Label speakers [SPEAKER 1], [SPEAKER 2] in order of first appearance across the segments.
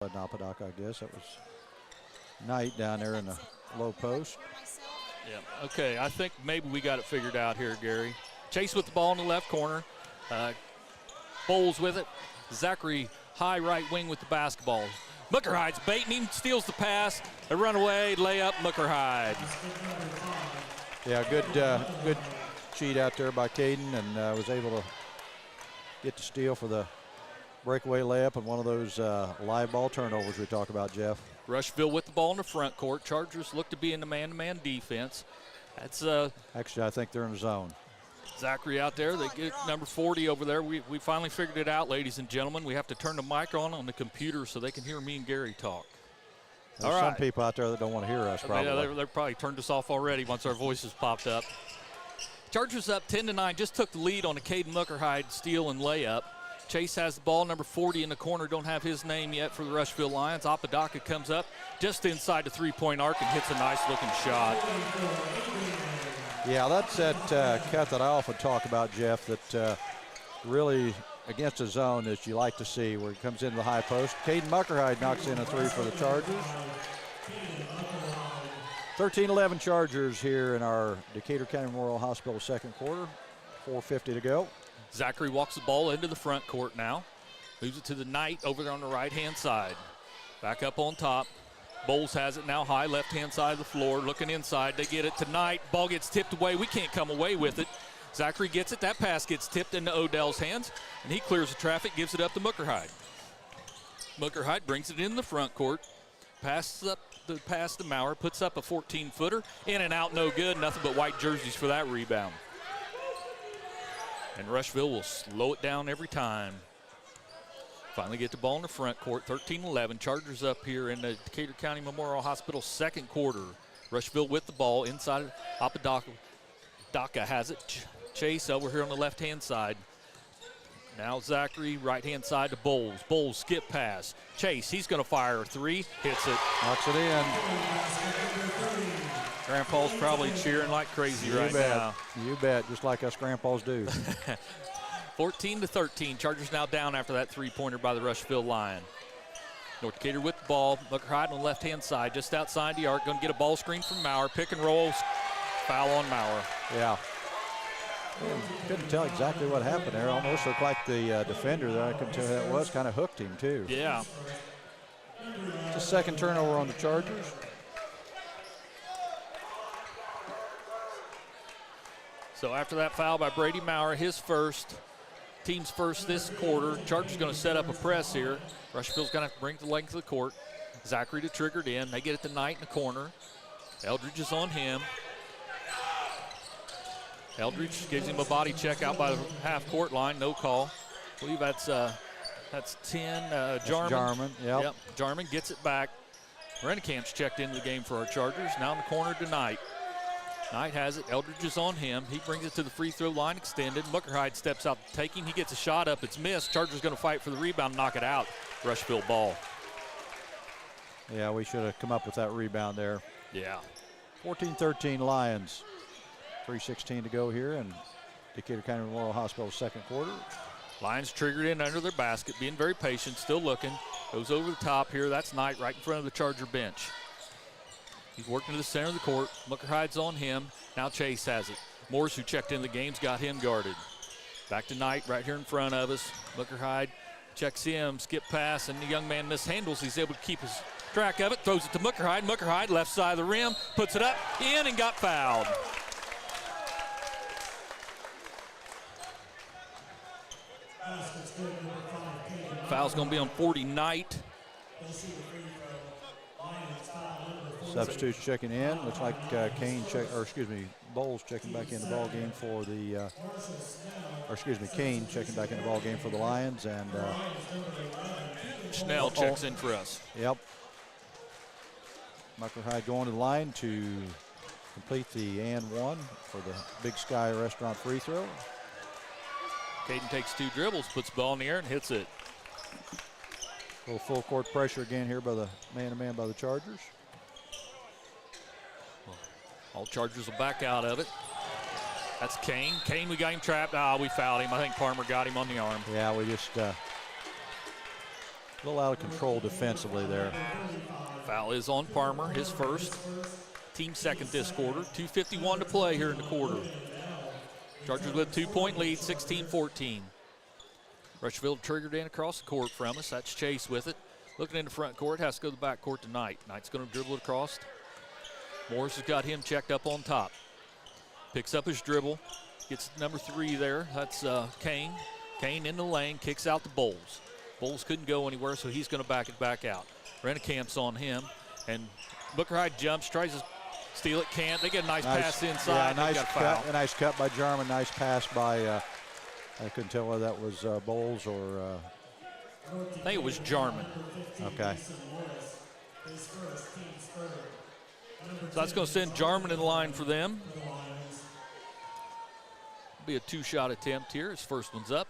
[SPEAKER 1] in Apodaca, I guess. That was Knight down there in the low post.
[SPEAKER 2] Yeah, okay, I think maybe we got it figured out here, Gary. Chase with the ball in the left corner. Bowles with it. Zachary high right wing with the basketball. Muckerhide's baiting him, steals the pass. A runaway, layup, Muckerhide.
[SPEAKER 1] Yeah, good cheat out there by Caden, and was able to get the steal for the breakaway layup and one of those live ball turnovers we talk about, Jeff.
[SPEAKER 2] Rushville with the ball in the front court. Chargers look to be in the man-to-man defense. That's
[SPEAKER 1] actually, I think they're in the zone.
[SPEAKER 2] Zachary out there. They get number 40 over there. We finally figured it out, ladies and gentlemen. We have to turn the mic on the computer so they can hear me and Gary talk.
[SPEAKER 1] There's some people out there that don't want to hear us, probably.
[SPEAKER 2] Yeah, they probably turned us off already once our voices popped up. Chargers up 10-9. Just took the lead on a Caden Muckerhide steal and layup. Chase has the ball, number 40 in the corner. Don't have his name yet for the Rushville Lions. Apodaca comes up just inside the three-point arc and hits a nice-looking shot.
[SPEAKER 1] Yeah, that's that cut that I often talk about, Jeff, that really against a zone that you like to see where he comes into the high post. Caden Muckerhide knocks in a three for the Chargers. 13-11 Chargers here in our Decatur County Memorial Hospital second quarter. 4:50 to go.
[SPEAKER 2] Zachary walks the ball into the front court now. Moves it to the Knight over there on the right-hand side. Back up on top. Bowles has it now high, left-hand side of the floor. Looking inside, they get it to Knight. Ball gets tipped away. We can't come away with it. Zachary gets it. That pass gets tipped into Odell's hands, and he clears the traffic, gives it up to Muckerhide. Muckerhide brings it in the front court. Passes up the pass to Maurer, puts up a 14-footer. In and out, no good. Nothing but white jerseys for that rebound. And Rushville will slow it down every time. Finally get the ball in the front court, 13-11. Chargers up here in the Decatur County Memorial Hospital second quarter. Rushville with the ball inside. Apodaca has it. Chase over here on the left-hand side. Now Zachary, right-hand side to Bowles. Bowles skip pass. Chase, he's going to fire a three. Hits it.
[SPEAKER 1] Knocks it in.
[SPEAKER 2] Grandpa's probably cheering like crazy right now.
[SPEAKER 1] You bet, just like us grandpas do.
[SPEAKER 2] 14-13. Chargers now down after that three-pointer by the Rushville Lion. North Decatur with the ball. Muckerhide on the left-hand side, just outside the arc. Going to get a ball screen from Maurer. Pick and roll. Foul on Maurer.
[SPEAKER 1] Yeah. Couldn't tell exactly what happened there. Almost looked like the defender there. I couldn't tell who that was. Kind of hooked him, too.
[SPEAKER 2] Yeah.
[SPEAKER 1] It's a second turnover on the Chargers.
[SPEAKER 2] So after that foul by Brady Maurer, his first, team's first this quarter. Chargers going to set up a press here. Rushville's going to have to bring the length of the court. Zachary to trigger it in. They get it to Knight in the corner. Eldridge is on him. Eldridge gives him a body check out by the half-court line. No call. I believe that's 10. Jarman.
[SPEAKER 1] Jarman, yep.
[SPEAKER 2] Jarman gets it back. Rennecamp's checked into the game for our Chargers. Now in the corner to Knight. Knight has it. Eldridge is on him. He brings it to the free throw line extended. Muckerhide steps out taking. He gets a shot up. It's missed. Chargers going to fight for the rebound, knock it out. Rushville ball.
[SPEAKER 1] Yeah, we should have come up with that rebound there.
[SPEAKER 2] Yeah.
[SPEAKER 1] 14-13 Lions. 3:16 to go here in Decatur County Memorial Hospital second quarter.
[SPEAKER 2] Lions triggered in under their basket, being very patient, still looking. Goes over the top here. That's Knight right in front of the Charger bench. He's working to the center of the court. Muckerhide's on him. Now Chase has it. Morris, who checked in the game's got him guarded. Back to Knight right here in front of us. Muckerhide checks him, skip pass, and the young man mishandles. He's able to keep his track of it, throws it to Muckerhide. Muckerhide, left side of the rim, puts it up, in, and got fouled. Foul's going to be on 40 Knight.
[SPEAKER 1] Substitutes checking in. Looks like Bowles checking back in the ball game for the, Kane checking back in the ball game for the Lions, and
[SPEAKER 2] Schnell checks in for us.
[SPEAKER 1] Yep. Muckerhide going to the line to complete the and one for the Big Sky Restaurant free throw.
[SPEAKER 2] Caden takes two dribbles, puts the ball in the air, and hits it.
[SPEAKER 1] A little full court pressure again here by the man-to-man by the Chargers.
[SPEAKER 2] All Chargers will back out of it. That's Kane. Kane, we got him trapped. We fouled him. I think Palmer got him on the arm.
[SPEAKER 1] Yeah, we just A little out of control defensively there.
[SPEAKER 2] Foul is on Palmer, his first. Team second this quarter. 2:51 to play here in the quarter. Chargers with a 2-point lead, 16-14. Rushville triggered in across the court from us. That's Chase with it. Looking in the front court, has to go to the back court to Knight. Knight's going to dribble it across. Morris has got him checked up on top. Picks up his dribble. Gets number 3 there. That's Kane. Kane in the lane, kicks out to Bowles. Bowles couldn't go anywhere, so he's going to back it back out. Rennecamp's on him. And Booker Hyde jumps, tries to steal it, can't. They get a nice pass inside.
[SPEAKER 1] Yeah, nice cut by Jarman. Nice pass by, I couldn't tell whether that was Bowles or.
[SPEAKER 2] I think it was Jarman.
[SPEAKER 1] Okay.
[SPEAKER 2] So that's going to send Jarman in line for them. Be a 2-shot attempt here. His first one's up.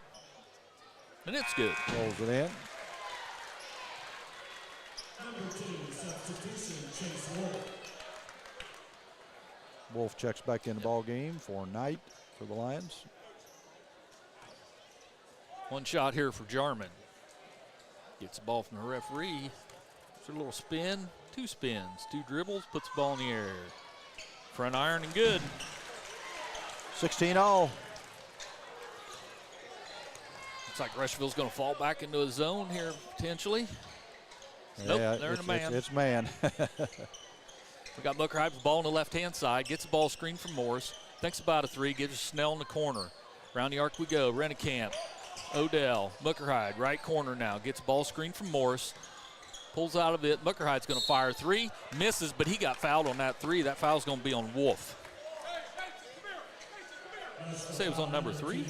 [SPEAKER 2] And it's good.
[SPEAKER 1] Rolls it in. Wolf checks back in the ball game for Knight for the Lions.
[SPEAKER 2] 1 shot here for Jarman. Gets the ball from the referee. It's a little spin, 2 spins, 2 dribbles, puts the ball in the air. Front iron and good.
[SPEAKER 1] 16-all.
[SPEAKER 2] Looks like Rushville's going to fall back into a zone here potentially. Nope,
[SPEAKER 1] Yeah,
[SPEAKER 2] they're in a man.
[SPEAKER 1] It's man.
[SPEAKER 2] We got Booker Hyde with the ball on the left-hand side. Gets the ball screened from Morris. Thinks about a 3. Gives it Snell in the corner. Around the arc we go. Rennekamp. Odell. Booker Hyde. Right corner now. Gets ball screen from Morris. Pulls out of it. Booker Hyde's going to fire 3. Misses, but he got fouled on that 3. That foul's going to be on Wolf. Say it was on number 3?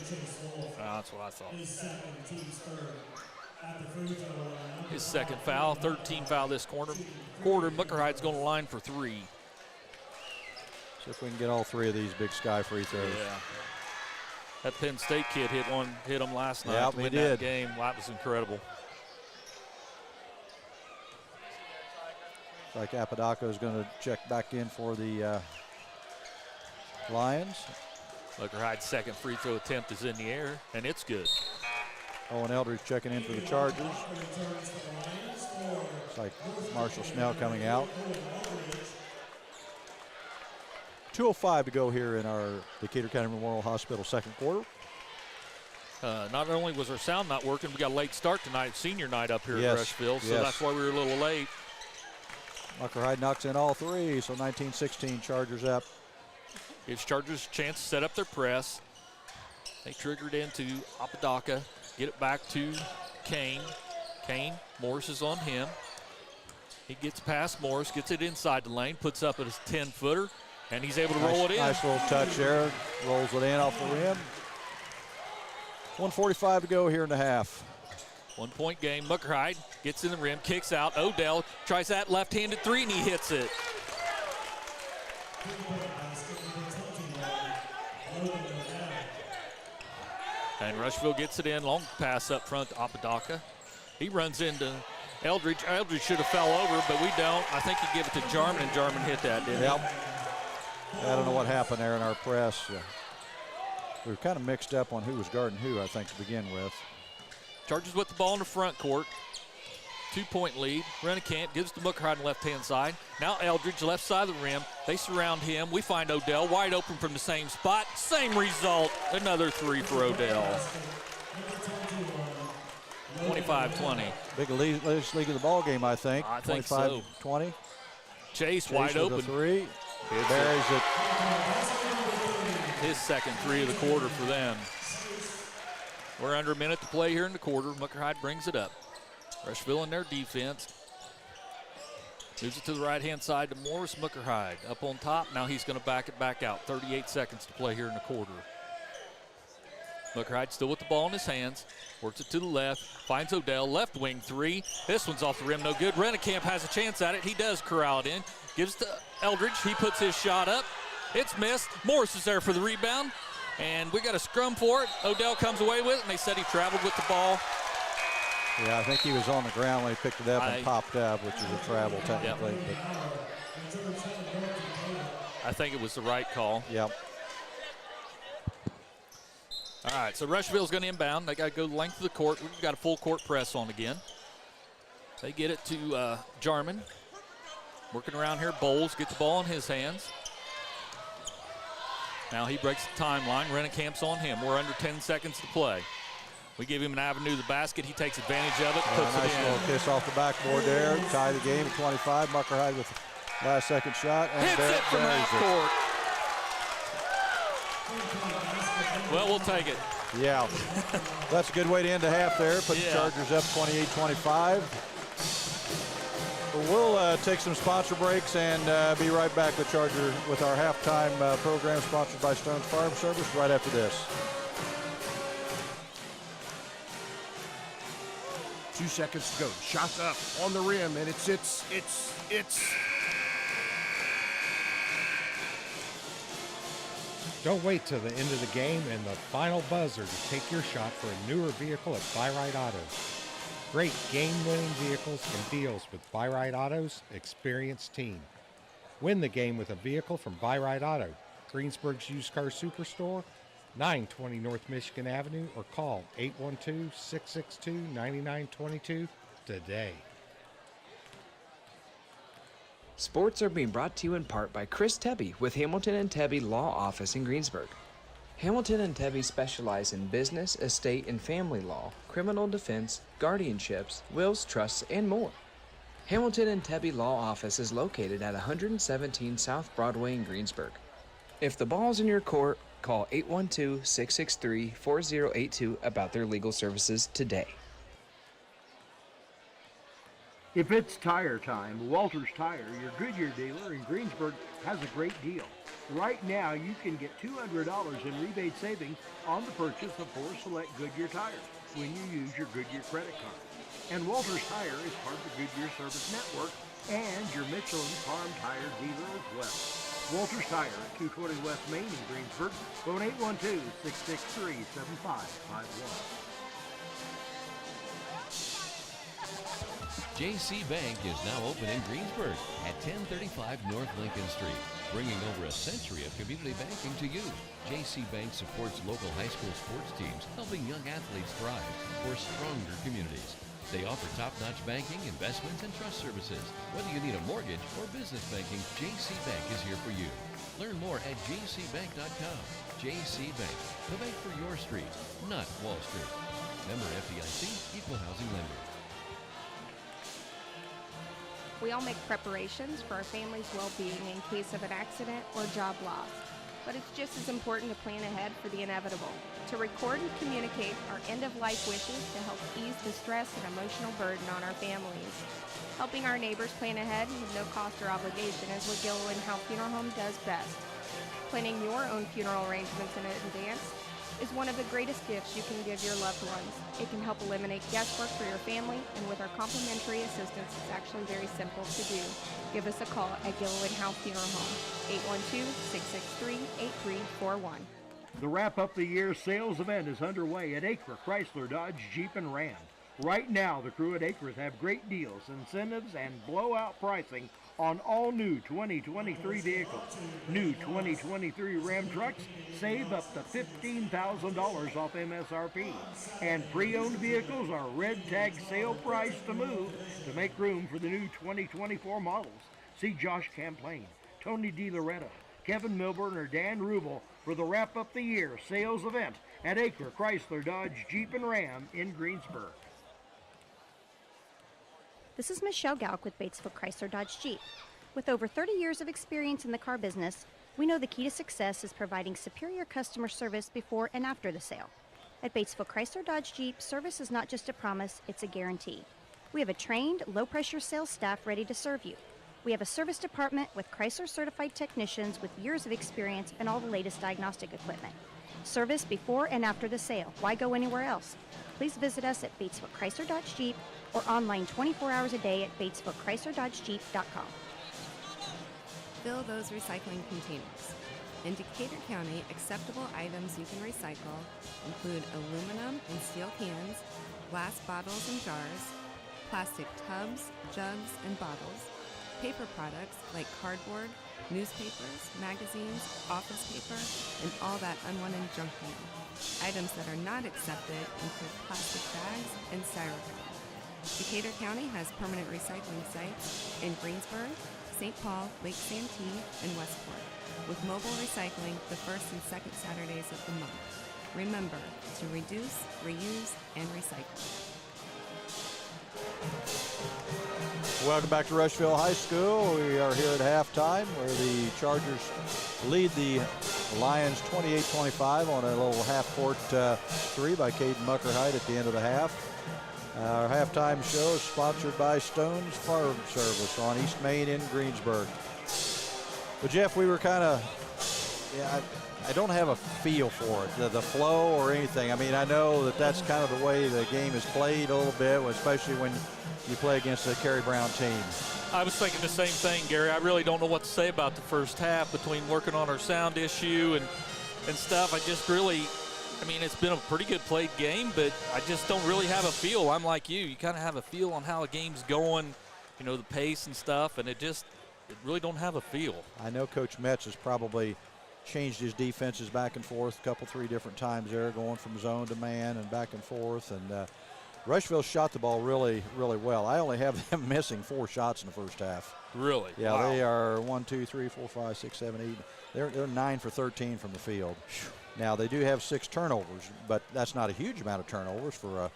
[SPEAKER 2] That's what I thought. His second foul, 13 foul this quarter. Booker Hyde's going to line for 3.
[SPEAKER 1] See if we can get all 3 of these Big Sky free throws.
[SPEAKER 2] Yeah. That Penn State kid hit him last night.
[SPEAKER 1] Yeah,
[SPEAKER 2] to win
[SPEAKER 1] he did.
[SPEAKER 2] That game. That was incredible.
[SPEAKER 1] Like Apodaca is going to check back in for the Lions.
[SPEAKER 2] Booker Hyde's second free throw attempt is in the air, and it's good.
[SPEAKER 1] Owen Eldridge checking in for the Chargers. It's like Marshall Snell coming out. 2:05 to go here in our Decatur County Memorial Hospital second quarter.
[SPEAKER 2] Not only was our sound not working, we got a late start tonight, senior night up here
[SPEAKER 1] Yes,
[SPEAKER 2] at Rushville, so
[SPEAKER 1] yes.
[SPEAKER 2] that's why we were a little late.
[SPEAKER 1] Booker Hyde knocks in all 3, so 19-16, Chargers up.
[SPEAKER 2] Gives Chargers a chance to set up their press. They triggered into Apodaca. Get it back to Kane. Morris is on him. He gets past Morris, gets it inside the lane, puts up at his 10-footer, and he's able to roll it in.
[SPEAKER 1] Nice little touch there. Rolls it in off the rim. 1:45 to go here in the half.
[SPEAKER 2] 1-point game. Booker Hyde gets in the rim, kicks out. Odell tries that left-handed 3, and he hits it. And Rushville gets it in. Long pass up front to Apodaca. He runs into Eldridge. Eldridge should have fell over, but we don't. I think he gave it to Jarman, and Jarman hit that, didn't he?
[SPEAKER 1] Yep. I don't know what happened there in our press. We were kind of mixed up on who was guarding who, I think, to begin with.
[SPEAKER 2] Chargers with the ball in the front court. 2-point lead. Rennekamp gives to Booker Hyde on the left-hand side. Now Eldridge, left side of the rim. They surround him. We find Odell wide open from the same spot. Same result. Another 3 for Odell. 25-20.
[SPEAKER 1] Biggest league of the ball game, I think.
[SPEAKER 2] I think so.
[SPEAKER 1] 25-20.
[SPEAKER 2] Chase wide open.
[SPEAKER 1] 3. Buries it.
[SPEAKER 2] His second 3 of the quarter for them. We're under a minute to play here in the quarter. Booker Hyde brings it up. Rushville in their defense. Moves it to the right-hand side to Morris. Booker Hyde up on top. Now he's going to back it back out. 38 seconds to play here in the quarter. Booker Hyde still with the ball in his hands. Works it to the left. Finds Odell. Left wing 3. This one's off the rim. No good. Rennekamp has a chance at it. He does corral it in. Gives to Eldridge. He puts his shot up. It's missed. Morris is there for the rebound. And we got a scrum for it. Odell comes away with it, and they said he traveled with the ball.
[SPEAKER 1] Yeah, I think he was on the ground when he picked it up and popped up, which is a travel technically.
[SPEAKER 2] Yep. I think it was the right call.
[SPEAKER 1] Yep.
[SPEAKER 2] All right, so Rushville's going to inbound. They got to go the length of the court. We've got a full court press on again. They get it to Jarman. Working around here, Bowles gets the ball in his hands. Now he breaks the timeline. Rennecamp's on him. We're under 10 seconds to play. We give him an avenue to the basket. He takes advantage of it, puts it in.
[SPEAKER 1] Nice little kiss off the backboard there. Tie the game at 25. Muckerhide with the last second shot. And
[SPEAKER 2] hits it from half court. Well, we'll take it.
[SPEAKER 1] Yeah. That's a good way to end the half there. Put the Chargers up 28-25. We'll take some sponsor breaks and be right back with Charger with our halftime program sponsored by Stone's Farm Service right after this.
[SPEAKER 3] 2 seconds to go. Shot up on the rim, and it's.
[SPEAKER 4] Don't wait till the end of the game and the final buzzer to take your shot for a newer vehicle at Buy-Right Auto. Great game-winning vehicles and deals with Buy-Right Auto's experienced team. Win the game with a vehicle from Buy-Right Auto, Greensburg's used car superstore, 920 North Michigan Avenue, or call 812-662-9922 today.
[SPEAKER 5] Sports are being brought to you in part by Chris Tebby with Hamilton and Tebby Law Office in Greensburg. Hamilton and Tebby specialize in business, estate, and family law, criminal defense, guardianships, wills, trusts, and more. Hamilton and Tebby Law Office is located at 117 South Broadway in Greensburg. If the ball's in your court, call 812-663-4082 about their legal services today.
[SPEAKER 6] If it's tire time, Walters Tire, your Goodyear dealer in Greensburg, has a great deal. Right now, you can get $200 in rebate savings on the purchase of 4 select Goodyear tires when you use your Goodyear credit card. And Walters Tire is part of the Goodyear Service Network and your Michelin Farm Tire dealer as well. Walters Tire at 220 West Main in Greensburg. Phone 812-663-7551.
[SPEAKER 7] JC Bank is now open in Greensburg at 1035 North Lincoln Street, bringing over a century of community banking to you. JC Bank supports local high school sports teams, helping young athletes thrive for stronger communities. They offer top-notch banking, investments, and trust services. Whether you need a mortgage or business banking, JC Bank is here for you. Learn more at jcbank.com. JC Bank, the bank for your street, not Wall Street. Member FDIC, Equal Housing Lender.
[SPEAKER 8] We all make preparations for our family's well-being in case of an accident or job loss. But it's just as important to plan ahead for the inevitable, to record and communicate our end-of-life wishes to help ease the stress and emotional burden on our families. Helping our neighbors plan ahead with no cost or obligation is what Gilliland House Funeral Home does best. Planning your own funeral arrangements in advance is one of the greatest gifts you can give your loved ones. It can help eliminate guesswork for your family, and with our complimentary assistance, it's actually very simple to do. Give us a call at Gilliland House Funeral Home, 812-663-8341.
[SPEAKER 6] The Wrap Up the Year sales event is underway at Acre Chrysler Dodge Jeep and Ram. Right now, the crew at Acres have great deals, incentives, and blowout pricing on all new 2023 vehicles. New 2023 Ram trucks save up to $15,000 off MSRP. And pre-owned vehicles are red tag sale price to move to make room for the new 2024 models. See Josh Camplain, Tony DiLoretto, Kevin Milburn, or Dan Rubel for the Wrap Up the Year sales event at Acre Chrysler Dodge Jeep and Ram in Greensburg.
[SPEAKER 9] This is Michelle Galk with Batesville Chrysler Dodge Jeep. With over 30 years of experience in the car business, we know the key to success is providing superior customer service before and after the sale. At Batesville Chrysler Dodge Jeep, service is not just a promise, it's a guarantee. We have a trained, low-pressure sales staff ready to serve you. We have a service department with Chrysler certified technicians with years of experience and all the latest diagnostic equipment. Service before and after the sale. Why go anywhere else? Please visit us at Batesville Chrysler Dodge Jeep or online 24 hours a day at BatesvilleChryslerDodgeJeep.com.
[SPEAKER 10] Fill those recycling containers. In Decatur County, acceptable items you can recycle include aluminum and steel cans, glass bottles and jars, plastic tubs, jugs, and bottles, paper products like cardboard, newspapers, magazines, office paper, and all that unwanted junk mail. Items that are not accepted include plastic bags and styrofoam. Decatur County has permanent recycling sites in Greensburg, St. Paul, Lake Santee, and Westport, with mobile recycling the first and second Saturdays of the month. Remember to reduce, reuse, and recycle.
[SPEAKER 1] Welcome back to Rushville High School. We are here at halftime where the Chargers lead the Lions 28-25 on a little half-court three by Caden Muckerhide at the end of the half. Our halftime show is sponsored by Stone's Farm Service on East Main in Greensburg. But Jeff, we were kind of, I don't have a feel for it, the flow or anything. I mean, I know that's kind of the way the game is played a little bit, especially when you play against a Cary Brown team.
[SPEAKER 2] I was thinking the same thing, Gary. I really don't know what to say about the first half between working on our sound issue and stuff. I just really, I mean, it's been a pretty good played game, but I just don't really have a feel. I'm like you. You kind of have a feel on how a game's going, you know, the pace and stuff, and it really don't have a feel. I
[SPEAKER 1] know Coach Metz has probably changed his defenses back and forth three different times there, going from zone to man and back and forth. And Rushville shot the ball really, really well. I only have them missing 4 shots in the first half.
[SPEAKER 2] Really?
[SPEAKER 1] Yeah,
[SPEAKER 2] wow.
[SPEAKER 1] They are 1, 2, 3, 4, 5, 6, 7, 8. They're 9 for 13 from the field. Now they do have 6 turnovers, but that's not a huge amount of turnovers for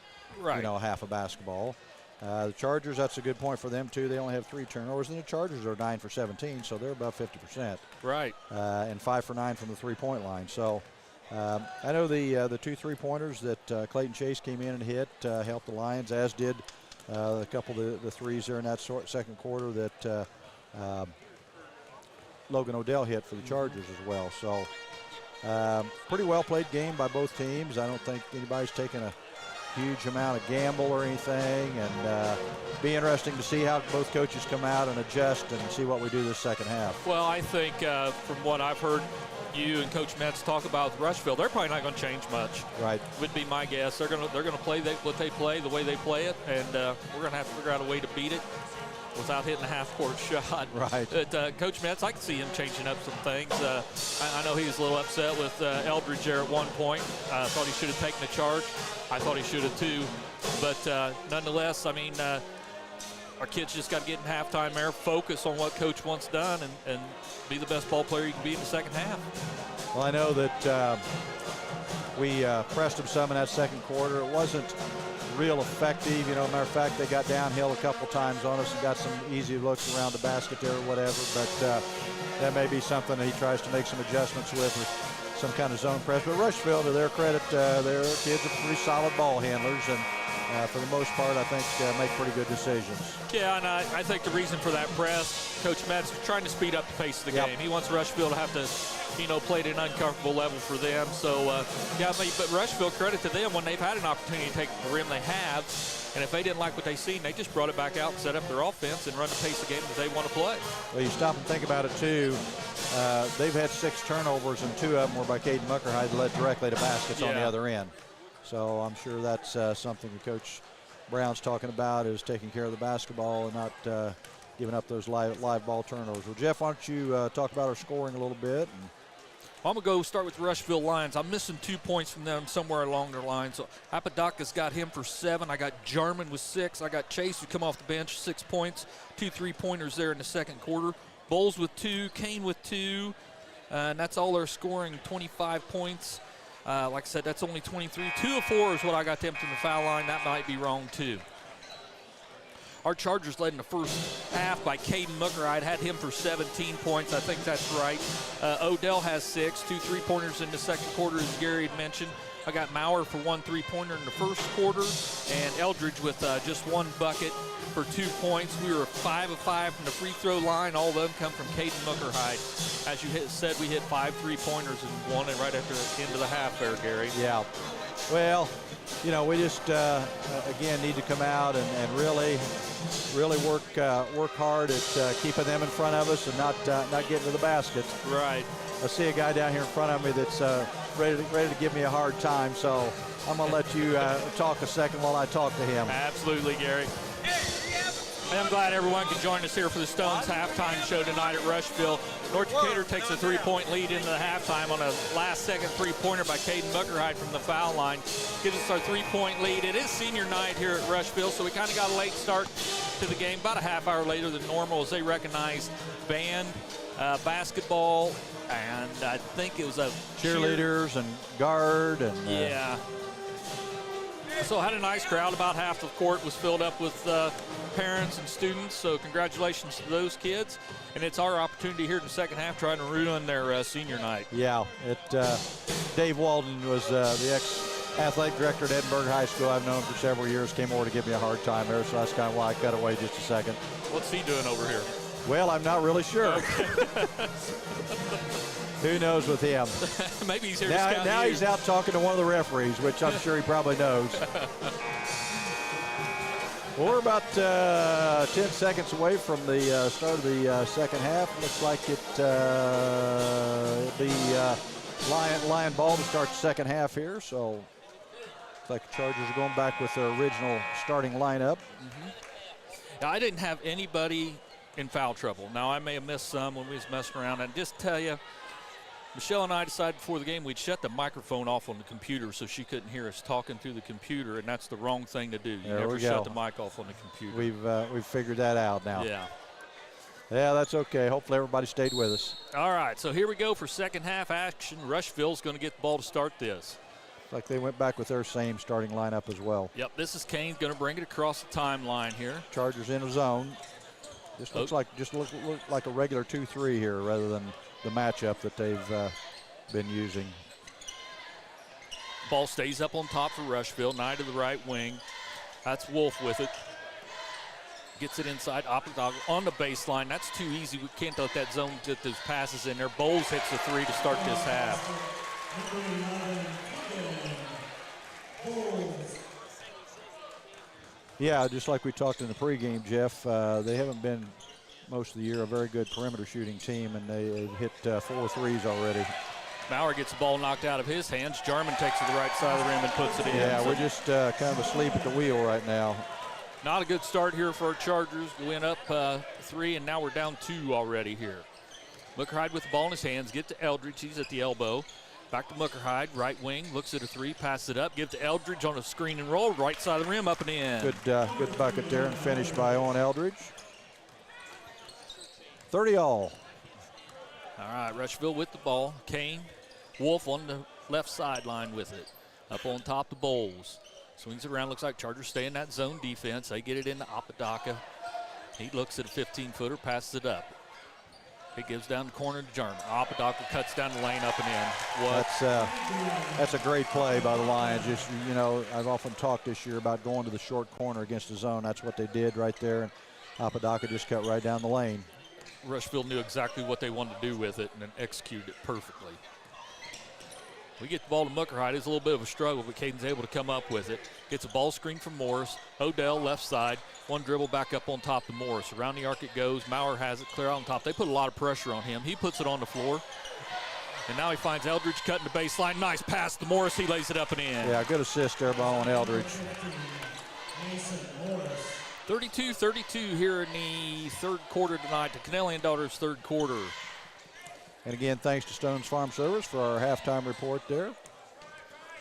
[SPEAKER 1] half a basketball. The Chargers, that's a good point for them too. They only have 3 turnovers, and the Chargers are 9 for 17, so they're above 50%.
[SPEAKER 2] Right.
[SPEAKER 1] And 5 for 9 from the 3-point line. So I know the 2 3-pointers that Clayton Chase came in and hit helped the Lions, as did a couple of the threes there in that second quarter that Logan Odell hit for the Chargers as well. So pretty well played game by both teams. I don't think anybody's taken a huge amount of gamble or anything, and be interesting to see how both coaches come out and adjust and see what we do this second half.
[SPEAKER 2] Well, I think from what I've heard you and Coach Metz talk about Rushville, they're probably not going to change much.
[SPEAKER 1] Right.
[SPEAKER 2] Would be my guess. They're going to play what they play, the way they play it, and we're going to have to figure out a way to beat it without hitting a half-court shot.
[SPEAKER 1] Right.
[SPEAKER 2] But Coach Metz, I can see him changing up some things. I know he was a little upset with Eldridge there at one point. I thought he should have taken the charge. I thought he should have too. But nonetheless, I mean, our kids just got to get in halftime there, focus on what Coach wants done, and be the best ball player you can be in the second half.
[SPEAKER 1] Well, I know that we pressed them some in that second quarter. It wasn't real effective. You know, matter of fact, they got downhill a couple times on us and got some easy looks around the basket there or whatever. But that may be something that he tries to make some adjustments with, or some kind of zone press. But Rushville, to their credit, their kids are pretty solid ball handlers, and for the most part, I think make pretty good decisions.
[SPEAKER 2] Yeah, and I think the reason for that press, Coach Metz is trying to speed up the pace of the game. He wants Rushville to have to, play at an uncomfortable level for them. So, but Rushville, credit to them, when they've had an opportunity to take the rim, they have. And if they didn't like what they seen, they just brought it back out and set up their offense and run the pace of the game that they want to play.
[SPEAKER 1] Well, you stop and think about it, too. They've had 6 turnovers, and 2 of them were by Caden Muckerhide, led directly to baskets on the other end. So I'm sure that's something that Coach Brown's talking about, is taking care of the basketball and not giving up those live ball turnovers. Well, Jeff, why don't you talk about our scoring a little bit?
[SPEAKER 2] I'm going to go start with the Rushville Lions. I'm missing 2 points from them somewhere along their line. So Apodaca's got him for 7. I got Jarman with 6. I got Chase, who come off the bench, 6 points. 2 3-pointers there in the second quarter. Bowles with 2, Kane with 2. And that's all they're scoring, 25 points. Like I said, that's only 23. 2 of 4 is what I got them from the foul line. That might be wrong, too. Our Chargers led in the first half by Caden Muckerhide, had him for 17 points. I think that's right. Odell has 6, 2 3-pointers in the second quarter, as Gary had mentioned. I got Maurer for 1 3-pointer in the first quarter, and Eldridge with just 1 bucket for 2 points. We were 5 of 5 from the free throw line. All of them come from Caden Muckerhide. As you said, we hit 5 3-pointers and 1 right after the end of the half there, Gary.
[SPEAKER 1] Yeah. Well, we just, again, need to come out and really work hard at keeping them in front of us and not getting to the basket.
[SPEAKER 2] Right.
[SPEAKER 1] I see a guy down here in front of me that's ready to give me a hard time, so I'm going to let you talk a second while I talk to him.
[SPEAKER 2] Absolutely, Gary. I'm glad everyone can join us here for the Stones halftime show tonight at Rushville. North Decatur takes a 3-point lead into the halftime on a last-second three-pointer by Caden Muckerhide from the foul line. Gives us our 3-point lead. It is senior night here at Rushville, so we kind of got a late start to the game, about a half hour later than normal as they recognized band, basketball, and I think it was a
[SPEAKER 1] cheerleaders and guard. And
[SPEAKER 2] yeah. So I had a nice crowd. About half the court was filled up with parents and students, so congratulations to those kids. And it's our opportunity here in the second half trying to ruin their senior night.
[SPEAKER 1] Yeah, Dave Walden was the ex-athletic director at Edinburgh High School. I've known him for several years, came over to give me a hard time there, so that's kind of why I cut away just a second.
[SPEAKER 2] What's he doing over here?
[SPEAKER 1] Well, I'm not really sure.
[SPEAKER 2] Okay.
[SPEAKER 1] Who knows with him?
[SPEAKER 2] Maybe he's here
[SPEAKER 1] now,
[SPEAKER 2] to scout
[SPEAKER 1] now
[SPEAKER 2] you.
[SPEAKER 1] He's out talking to one of the referees, which I'm sure he probably knows. Well, we're about 10 seconds away from the start of the second half. Looks like it'll be Lion ball to start the second half here. So looks like the Chargers are going back with their original starting lineup.
[SPEAKER 2] Now, I didn't have anybody in foul trouble. Now, I may have missed some when we was messing around. And just tell you, Michelle and I decided before the game we'd shut the microphone off on the computer so she couldn't hear us talking through the computer, and that's the wrong thing to do. You never shut the mic off on the computer.
[SPEAKER 1] We've figured that out now.
[SPEAKER 2] Yeah.
[SPEAKER 1] Yeah, that's okay. Hopefully everybody stayed with us.
[SPEAKER 2] All right, so here we go for second half action. Rushville's going to get the ball to start this.
[SPEAKER 1] Like they went back with their same starting lineup as well.
[SPEAKER 2] Yep, this is Kane going to bring it across the timeline here.
[SPEAKER 1] Chargers in a zone. This looks like look like a regular 2-3 here rather than the matchup that they've been using.
[SPEAKER 2] Ball stays up on top for Rushville. Nye to the right wing. That's Wolf with it. Gets it inside. Oppadog on the baseline. That's too easy. We can't let that zone get those passes in there. Bowles hits the three to start this half.
[SPEAKER 1] Yeah, just like we talked in the pregame, Jeff, they haven't been most of the year a very good perimeter shooting team, and they hit 4 threes already.
[SPEAKER 2] Maurer gets the ball knocked out of his hands. Jarman takes it to the right side of the rim and puts it in.
[SPEAKER 1] Yeah, we're just kind of asleep at the wheel right now.
[SPEAKER 2] Not a good start here for our Chargers. We went up 3, and now we're down 2 already here. Muckerhide with the ball in his hands. Get to Eldridge. He's at the elbow. Back to Muckerhide, right wing, looks at a 3, passes it up, give to Eldridge on a screen and roll, right side of the rim, up and in.
[SPEAKER 1] Good bucket there and finish by Owen Eldridge. 30 all.
[SPEAKER 2] All right, Rushville with the ball. Kane, Wolf on the left sideline with it. Up on top to Bowles. Swings it around, looks like Chargers stay in that zone defense. They get it into Oppadaka. He looks at a 15-footer, passes it up. It gives down the corner to Jarman. Oppadaka cuts down the lane, up and in.
[SPEAKER 1] That's a great play by the Lions. Just, you know, I've often talked this year about going to the short corner against the zone. That's what they did right there, and Oppadaka just cut right down the lane.
[SPEAKER 2] Rushville knew exactly what they wanted to do with it and then executed it perfectly. We get the ball to Muckerhide. It's a little bit of a struggle, but Caden's able to come up with it. Gets a ball screen from Morris. Odell left side. One dribble back up on top to Morris. Around the arc it goes. Maurer has it clear out on top. They put a lot of pressure on him. He puts it on the floor. And now he finds Eldridge cutting the baseline. Nice pass to Morris. He lays it up and in.
[SPEAKER 1] Yeah, good assist there by Owen Eldridge.
[SPEAKER 2] 32-32 here in the third quarter tonight. The Canelli & Daughters third quarter.
[SPEAKER 1] And again, thanks to Stone's Farm Service for our halftime report there.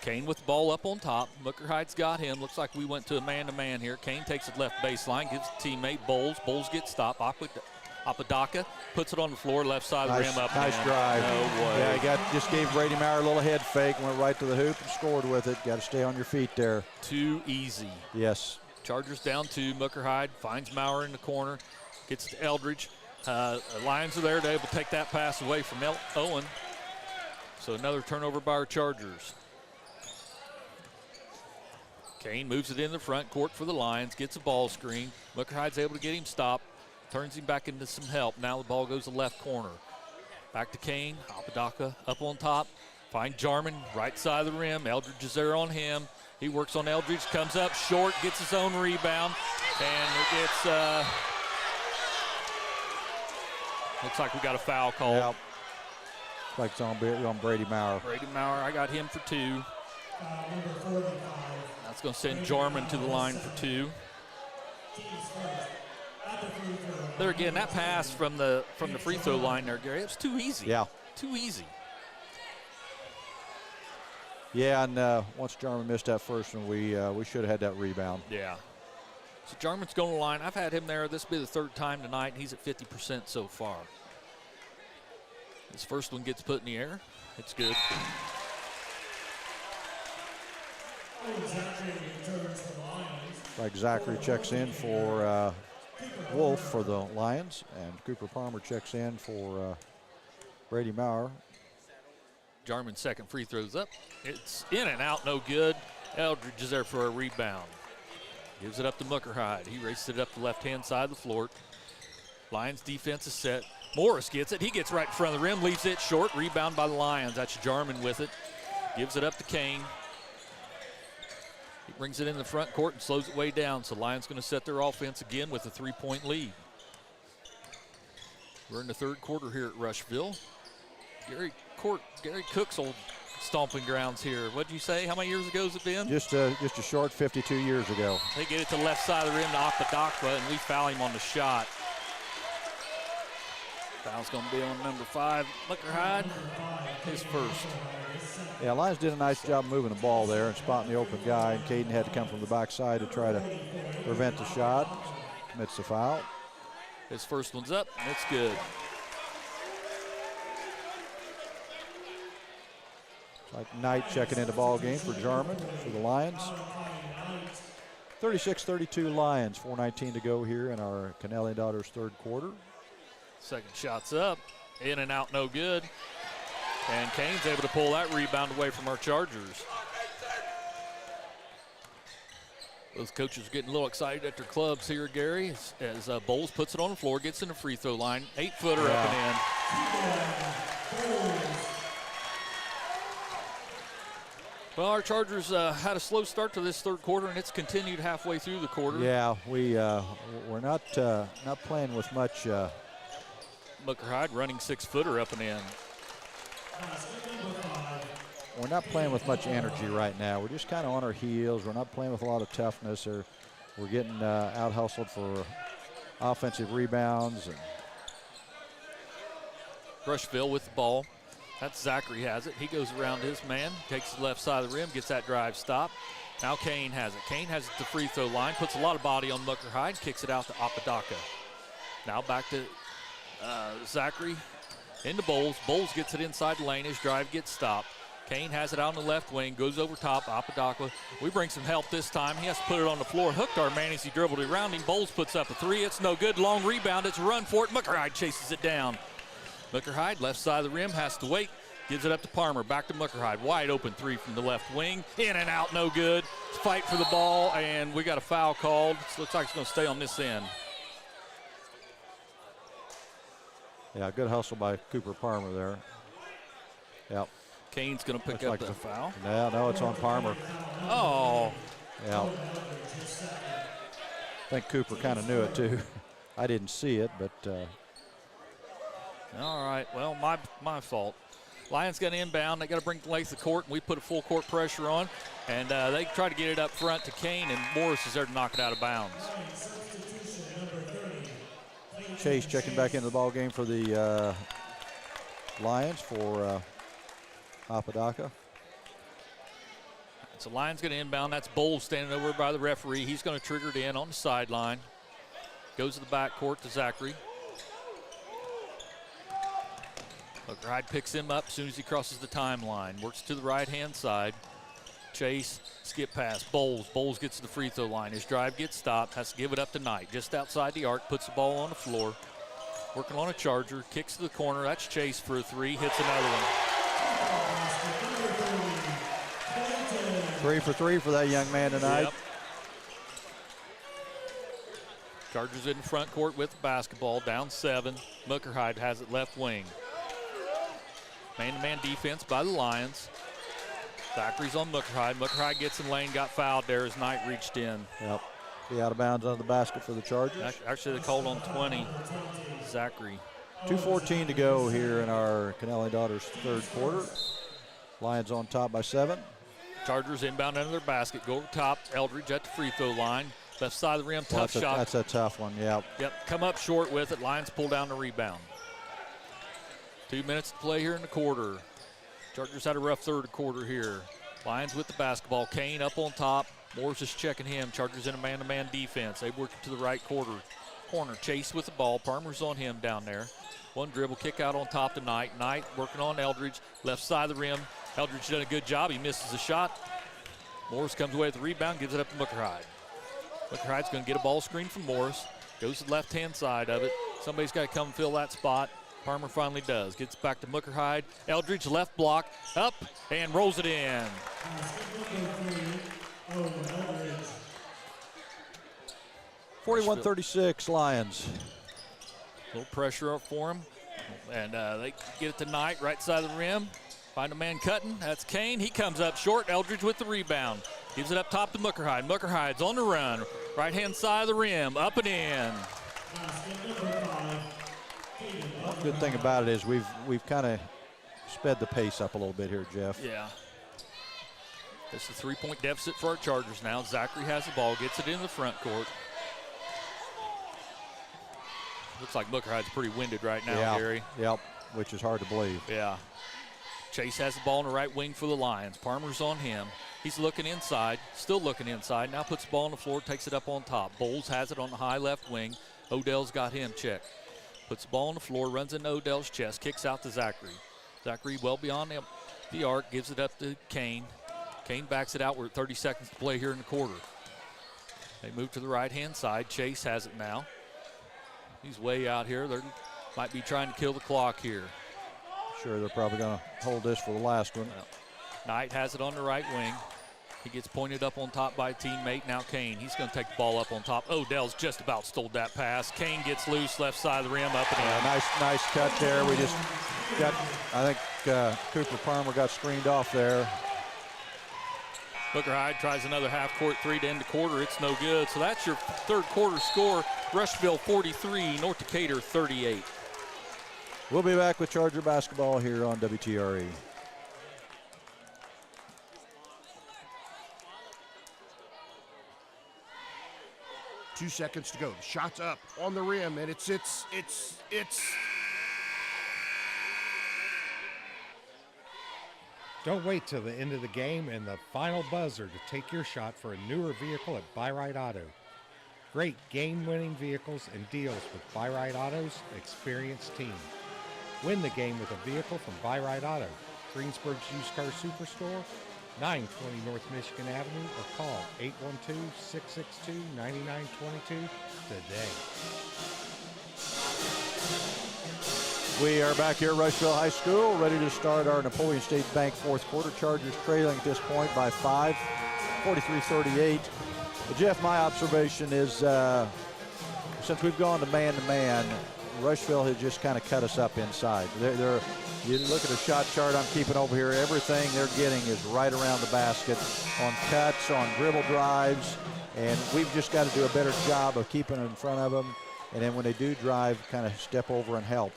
[SPEAKER 2] Kane with the ball up on top. Muckerhide's got him. Looks like we went to a man-to-man here. Kane takes it left baseline, gives it to teammate Bowles. Bowles gets stopped. Oppadaka puts it on the floor, left side of the rim up.
[SPEAKER 1] Nice drive.
[SPEAKER 2] No way.
[SPEAKER 1] Yeah, he just gave Brady Maurer a little head fake, went right to the hoop and scored with it. Got to stay on your feet there.
[SPEAKER 2] Too easy.
[SPEAKER 1] Yes.
[SPEAKER 2] Chargers down 2. Muckerhide finds Maurer in the corner, gets to Eldridge. The Lions are there to able to take that pass away from Owen. So another turnover by our Chargers. Kane moves it in the front court for the Lions, gets a ball screen. Muckerhide's able to get him stopped, turns him back into some help. Now the ball goes to the left corner. Back to Kane, Oppadaka up on top. Find Jarman, right side of the rim. Eldridge is there on him. He works on Eldridge, comes up short, gets his own rebound, and it gets, looks like we got a foul call.
[SPEAKER 1] Yep. Like it's on Brady Maurer.
[SPEAKER 2] Brady Maurer, I got him for 2. That's going to send Jarman to the line for 2. There again, that pass from the free throw line there, Gary, it was too easy.
[SPEAKER 1] Yeah.
[SPEAKER 2] Too easy.
[SPEAKER 1] Yeah, and once Jarman missed that first one, we should have had that rebound.
[SPEAKER 2] Yeah. So Jarman's going to the line. I've had him there. This will be the third time tonight. He's at 50% so far. This first one gets put in the air. It's good.
[SPEAKER 1] Like Zachary checks in for Wolf for the Lions, and Cooper Palmer checks in for Brady Maurer.
[SPEAKER 2] Jarman's second free throw's up. It's in and out, no good. Eldridge is there for a rebound. Gives it up to Muckerhide. He races it up the left-hand side of the floor. Lions defense is set. Morris gets it. He gets right in front of the rim, leaves it short. Rebound by the Lions. That's Jarman with it. Gives it up to Kane. He brings it in the front court and slows it way down. So Lions going to set their offense again with a 3-point lead. We're in the third quarter here at Rushville. Gary Cook's old stomping grounds here. What'd you say? How many years ago has it been?
[SPEAKER 1] Just a short 52 years ago.
[SPEAKER 2] They get it to the left side of the rim to Apodaca, and we foul him on the shot. Foul's going to be on number 5, Muckerhide, his first.
[SPEAKER 1] Yeah, Lions did a nice job moving the ball there and spotting the open guy, and Caden had to come from the backside to try to prevent the shot. Commits the foul.
[SPEAKER 2] His first one's up, and it's good.
[SPEAKER 1] Like Knight checking in the ball game for Jarman for the Lions. 36-32 Lions, 4:19 to go here in our Canelli Daughters third quarter.
[SPEAKER 2] Second shot's up, in and out, no good. And Kane's able to pull that rebound away from our Chargers. Those coaches are getting a little excited at their clubs here, Gary, as Bowles puts it on the floor, gets in the free throw line, 8-footer up and in. Well, our Chargers had a slow start to this third quarter, and it's continued halfway through the quarter.
[SPEAKER 1] Yeah, we're not playing with much.
[SPEAKER 2] Muckerhide running 6-footer up and in.
[SPEAKER 1] We're not playing with much energy right now. We're just kind of on our heels. We're not playing with a lot of toughness. We're getting out-hustled for offensive rebounds. And
[SPEAKER 2] Rushville with the ball. That's Zachary has it. He goes around his man, takes the left side of the rim, gets that drive stop. Now Kane has it. Kane has it to the free throw line, puts a lot of body on Muckerhide, kicks it out to Apodaca. Now back to Zachary into Bowles. Bowles gets it inside the lane. His drive gets stopped. Kane has it out on the left wing, goes over top, Apodaca. We bring some help this time. He has to put it on the floor. Hooked our man as he dribbled it around him. Bowles puts up a 3. It's no good. Long rebound. It's a run for it. Muckerhide chases it down. Muckerhide, left side of the rim, has to wait. Gives it up to Palmer. Back to Muckerhide. Wide open 3 from the left wing. In and out, no good. Fight for the ball, and we got a foul called. Looks like it's going to stay on this end.
[SPEAKER 1] Yeah, good hustle by Cooper Palmer there. Yep.
[SPEAKER 2] Kane's going to pick up the foul.
[SPEAKER 1] No, it's on Palmer.
[SPEAKER 2] Oh.
[SPEAKER 1] Yeah. I think Cooper kind of knew it too. I didn't see it, but.
[SPEAKER 2] All right, well, my fault. Lions got inbound. They got to bring the length of the court, and we put a full court pressure on. And they try to get it up front to Kane, and Morris is there to knock it out of bounds.
[SPEAKER 1] Chase checking back into the ball game for the Lions for Apodaca.
[SPEAKER 2] So Lions going to inbound. That's Bowles standing over by the referee. He's going to trigger it in on the sideline. Goes to the backcourt to Zachary. Muckerhide picks him up as soon as he crosses the timeline. Works to the right-hand side. Chase, skip pass, Bowles. Bowles gets to the free throw line. His drive gets stopped. Has to give it up to Knight. Just outside the arc, puts the ball on the floor. Working on a Charger, kicks to the corner. That's Chase for a 3, hits another one.
[SPEAKER 1] 3 for 3 for that young man tonight.
[SPEAKER 2] Yep. Chargers in the front court with the basketball, down 7. Muckerhide has it left wing. Man-to-man defense by the Lions. Zachary's on Muckerhide. Muckerhide gets in lane, got fouled there as Knight reached in.
[SPEAKER 1] Yep. He out of bounds under the basket for the Chargers.
[SPEAKER 2] Actually, they called on 20. Zachary.
[SPEAKER 1] 2:14 to go here in our Canelli Daughters third quarter. Lions on top by 7.
[SPEAKER 2] Chargers inbound under their basket. Go over top. Eldridge at the free throw line. Left side of the rim, tough shot.
[SPEAKER 1] That's a tough one, yeah.
[SPEAKER 2] Yep, come up short with it. Lions pull down the rebound. 2 minutes to play here in the quarter. Chargers had a rough third quarter here. Lions with the basketball. Kane up on top. Morris is checking him. Chargers in a man-to-man defense. They work to the right corner. Chase with the ball. Palmer's on him down there. One dribble, kick out on top to Knight. Knight working on Eldridge. Left side of the rim. Eldridge done a good job. He misses the shot. Morris comes away with the rebound, gives it up to Muckerhide. Muckerhide's going to get a ball screen from Morris. Goes to the left-hand side of it. Somebody's got to come fill that spot. Palmer finally does. Gets back to Muckerhide. Eldridge left block, up, and rolls it in.
[SPEAKER 1] 41-36 Lions.
[SPEAKER 2] A little pressure up for him. And they get it to Knight, right side of the rim. Find a man cutting. That's Kane. He comes up short. Eldridge with the rebound. Gives it up top to Muckerhide. Muckerhide's on the run. Right-hand side of the rim. Up and in.
[SPEAKER 1] One good thing about it is we've kind of sped the pace up a little bit here, Jeff.
[SPEAKER 2] Yeah. It's a 3-point deficit for our Chargers now. Zachary has the ball, gets it in the front court. Looks like Muckerhide's pretty winded right now, Gary.
[SPEAKER 1] Yep, which is hard to believe.
[SPEAKER 2] Yeah. Chase has the ball on the right wing for the Lions. Palmer's on him. He's looking inside, still looking inside. Now puts the ball on the floor, takes it up on top. Bowles has it on the high left wing. Odell's got him checked. Puts the ball on the floor, runs into Odell's chest, kicks out to Zachary. Zachary well beyond the arc, gives it up to Kane. Kane backs it out. We're at 30 seconds to play here in the quarter. They move to the right-hand side. Chase has it now. He's way out here. They might be trying to kill the clock here.
[SPEAKER 1] Sure, they're probably going to hold this for the last one.
[SPEAKER 2] Knight has it on the right wing. He gets pointed up on top by a teammate. Now Kane, he's going to take the ball up on top. Odell's just about stole that pass. Kane gets loose, left side of the rim, up and in.
[SPEAKER 1] Nice cut there. We just got, I think Cooper Palmer got screened off there.
[SPEAKER 2] Muckerhide tries another half-court three to end the quarter. It's no good. So that's your third quarter score. Rushville 43, North Decatur 38.
[SPEAKER 1] We'll be back with Charger basketball here on WTRE.
[SPEAKER 3] Two seconds to go. The shot's up on the rim, and it's.
[SPEAKER 4] Don't wait till the end of the game and the final buzzer to take your shot for a newer vehicle at Buy Right Auto. Great game-winning vehicles and deals with Buy Right Auto's experienced team. Win the game with a vehicle from Buy Right Auto, Greensburg's used car superstore, 920 North Michigan Avenue, or call 812-662-9922 today.
[SPEAKER 1] We are back here at Rushville High School, ready to start our Napoleon State Bank fourth quarter. Chargers trailing at this point by 5, 43-38. Jeff, my observation is since we've gone to man, Rushville has just kind of cut us up inside. You look at the shot chart I'm keeping over here, everything they're getting is right around the basket on cuts, on dribble drives, and we've just got to do a better job of keeping in front of them, and then when they do drive, kind of step over and help.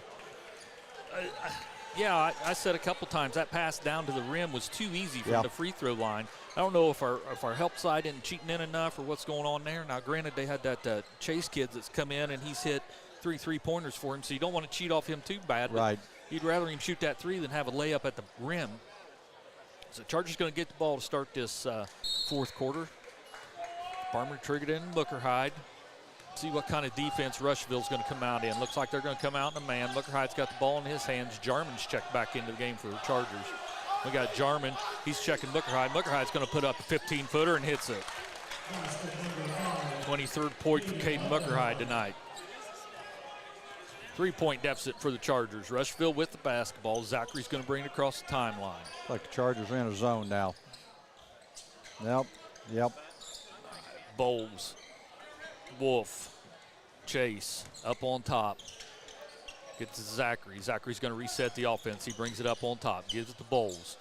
[SPEAKER 2] Yeah, I said a couple times that pass down to the rim was too easy from the free throw line. I don't know if our help side isn't cheating in enough or what's going on there. Now, granted, they had that Chase kid that's come in and he's hit 3 3-pointers for him, so you don't want to cheat off him too bad.
[SPEAKER 1] Right.
[SPEAKER 2] You'd rather him shoot that three than have a layup at the rim. So Chargers going to get the ball to start this fourth quarter. Palmer triggered in Muckerhide. See what kind of defense Rushville's going to come out in. Looks like they're going to come out in a man. Muckerhide's got the ball in his hands. Jarman's checked back into the game for the Chargers. We got Jarman. He's checking Muckerhide. Muckerhide's going to put up a 15-footer and hits it. 23rd point for Caden Muckerhide tonight. 3-point deficit for the Chargers. Rushville with the basketball. Zachary's going to bring it across the timeline.
[SPEAKER 1] Like the Chargers are in a zone now. Yep.
[SPEAKER 2] Bowles. Wolf, Chase, up on top. Gets to Zachary. Zachary's going to reset the offense. He brings it up on top, gives it to Bowles.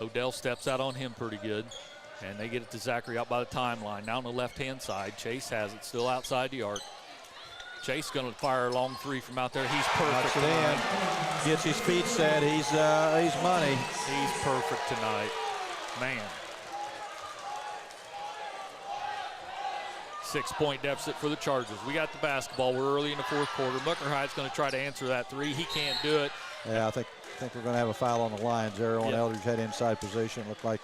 [SPEAKER 2] Odell steps out on him pretty good, and they get it to Zachary out by the timeline. Now on the left-hand side, Chase has it, still outside the arc. Chase going to fire a long three from out there. He's perfect tonight.
[SPEAKER 1] Gets his feet set. He's money.
[SPEAKER 2] He's perfect tonight. Man. 6-point deficit for the Chargers. We got the basketball. We're early in the fourth quarter. Mucker High's going to try to answer that three. He can't do it.
[SPEAKER 1] Yeah, I think we're going to have a foul on the Lions there. On
[SPEAKER 2] Yep.
[SPEAKER 1] Eldridge had inside possession. Looked like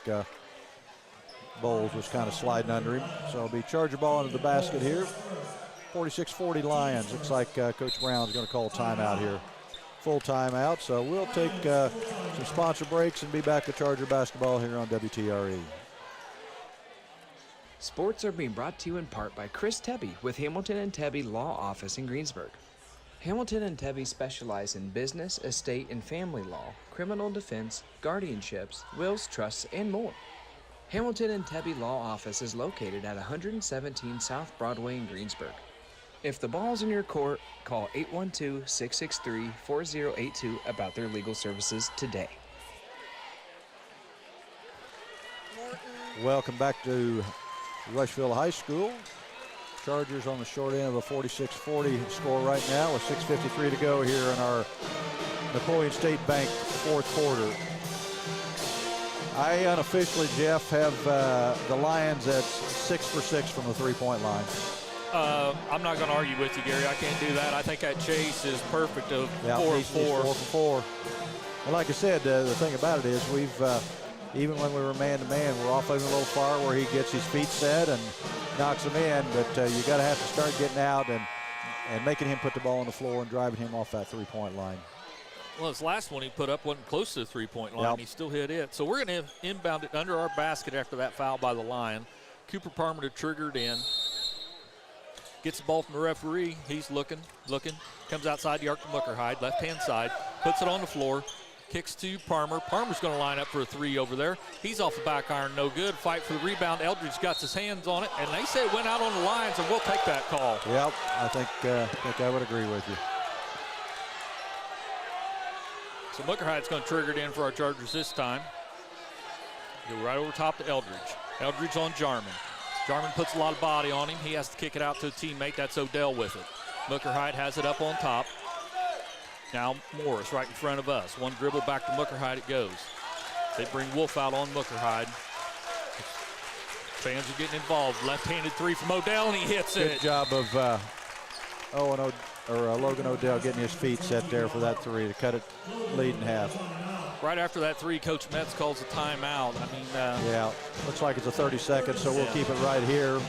[SPEAKER 1] Bowles was kind of sliding under him. So it'll be Charger ball into the basket here. 46-40 Lions. Looks like Coach Brown's going to call a timeout here. Full timeout. So we'll take some sponsor breaks and be back with Charger basketball here on WTRE.
[SPEAKER 5] Sports are being brought to you in part by Chris Tebby with Hamilton and Tebby Law Office in Greensburg. Hamilton and Tebby specialize in business, estate, and family law, criminal defense, guardianships, wills, trusts, and more. Hamilton and Tebby Law Office is located at 117 South Broadway in Greensburg. If the ball's in your court, call 812-663-4082 about their legal services today.
[SPEAKER 1] Welcome back to Rushville High School. Chargers on the short end of a 46-40 score right now with 6:53 to go here in our Napoleon State Bank fourth quarter. I unofficially, Jeff, have the Lions at 6 for 6 from the three-point line.
[SPEAKER 2] I'm not going to argue with you, Gary. I can't do that. I think that chase is perfect of 4
[SPEAKER 1] he's 4 for 4. And like I said, the thing about it is we've even when we were man-to-man, we're off a little far where he gets his feet set and knocks them in, but you got to have to start getting out and making him put the ball on the floor and driving him off that three-point line.
[SPEAKER 2] Well, his last one he put up wasn't close to the three-point line.
[SPEAKER 1] Yep.
[SPEAKER 2] He still hit it. So we're going to inbound it under our basket after that foul by the Lion. Cooper Parmenter triggered in. Gets the ball from the referee. He's looking. Comes outside the arc to Mucker Hyde, left-hand side. Puts it on the floor. Kicks to Parmer. Parmer's going to line up for a three over there. He's off the back iron, no good. Fight for the rebound. Eldridge got his hands on it, and they say it went out on the lines, and we'll take that call.
[SPEAKER 1] Yep, I think I would agree with you.
[SPEAKER 2] So Mucker Hyde's going to trigger it in for our Chargers this time. Go right over top to Eldridge. Eldridge on Jarman. Jarman puts a lot of body on him. He has to kick it out to a teammate. That's Odell with it. Mucker Hyde has it up on top. Now Morris right in front of us. One dribble back to Mucker Hyde it goes. They bring Wolf out on Mucker Hyde. Fans are getting involved. Left-handed three from Odell, and he hits it.
[SPEAKER 1] Good job of Logan Odell getting his feet set there for that three to cut it lead in half.
[SPEAKER 2] Right after that three, Coach Metz calls a timeout. I mean,
[SPEAKER 1] yeah, looks like it's a 30 seconds, so we'll keep it right here.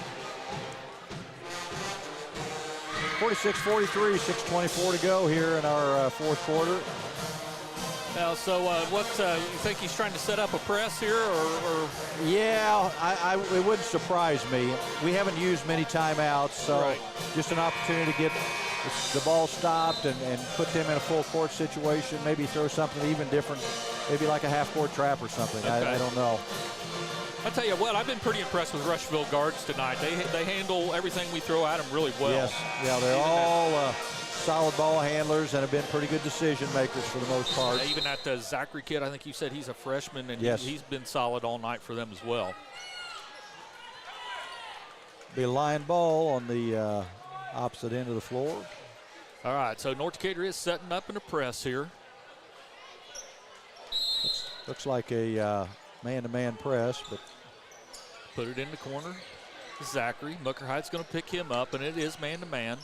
[SPEAKER 1] 46-43, 6:24 to go here in our fourth quarter.
[SPEAKER 2] Now, so what you think he's trying to set up a press here, or?
[SPEAKER 1] Yeah, it wouldn't surprise me. We haven't used many timeouts, so
[SPEAKER 2] right.
[SPEAKER 1] Just an opportunity to get the ball stopped and put them in a full court situation. Maybe throw something even different, maybe like a half-court trap or something. Okay. I don't know.
[SPEAKER 2] I tell you what, I've been pretty impressed with Rushville guards tonight. They handle everything we throw at them really well.
[SPEAKER 1] Yes, yeah, they're all solid ball handlers and have been pretty good decision makers for the most part.
[SPEAKER 2] Yeah, even that Zachary kid, I think you said he's a freshman, and
[SPEAKER 1] yes.
[SPEAKER 2] he's been solid all night for them as well.
[SPEAKER 1] Be a Lion ball on the opposite end of the floor.
[SPEAKER 2] All right, so North Decatur is setting up in a press here.
[SPEAKER 1] Looks like a man-to-man press, but
[SPEAKER 2] put it in the corner. Zachary. Mucker Hyde's going to pick him up, and it is man-to-man.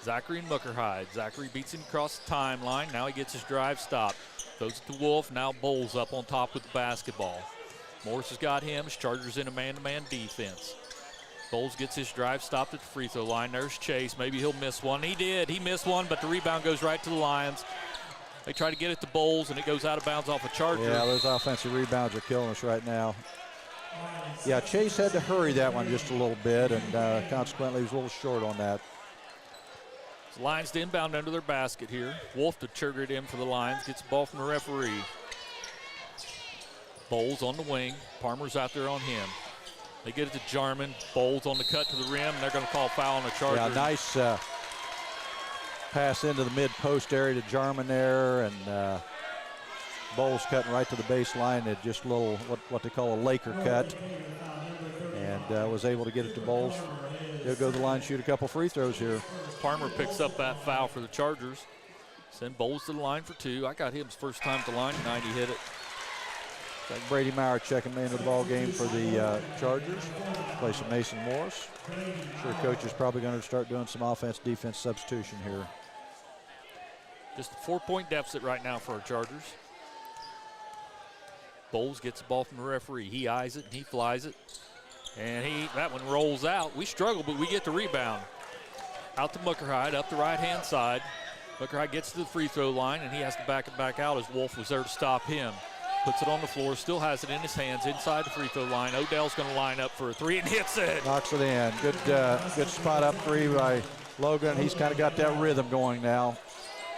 [SPEAKER 2] Zachary and Mucker Hyde. Zachary beats him across the timeline. Now he gets his drive stopped. Throws it to Wolf. Now Bowles up on top with the basketball. Morris has got him. Chargers in a man-to-man defense. Bowles gets his drive stopped at the free throw line. There's Chase. Maybe he'll miss one. He did. He missed one, but the rebound goes right to the Lions. They try to get it to Bowles, and it goes out of bounds off a Charger.
[SPEAKER 1] Yeah, those offensive rebounds are killing us right now. Yeah, Chase had to hurry that one just a little bit, and consequently he was a little short on that.
[SPEAKER 2] So Lions to inbound under their basket here. Wolf to trigger it in for the Lions. Gets the ball from the referee. Bowles on the wing. Parmer's out there on him. They get it to Jarman. Bowles on the cut to the rim. And they're going to call foul on the Charger.
[SPEAKER 1] Yeah, nice pass into the mid-post area to Jarman there, and Bowles cutting right to the baseline at just a little, what they call a Laker cut, and was able to get it to Bowles. He'll go to the line, shoot a couple free throws here.
[SPEAKER 2] Parmer picks up that foul for the Chargers. Send Bowles to the line for two. I got him his first time at the line tonight. He hit it.
[SPEAKER 1] Like Brady Maurer checking into the ball game for the Chargers. Place of Mason Morris. Sure, coach is probably going to start doing some offense-defense substitution here.
[SPEAKER 2] Just a 4-point deficit right now for our Chargers. Bowles gets the ball from the referee. He eyes it and he flies it. And that one rolls out. We struggle, but we get the rebound. Out to Muckerhide, up the right-hand side. Muckerhide gets to the free throw line, and he has to back it back out as Wolf was there to stop him. Puts it on the floor, still has it in his hands inside the free throw line. Odell's going to line up for a three and hits it.
[SPEAKER 1] Knocks it in. Good spot up three by Logan. He's kind of got that rhythm going now.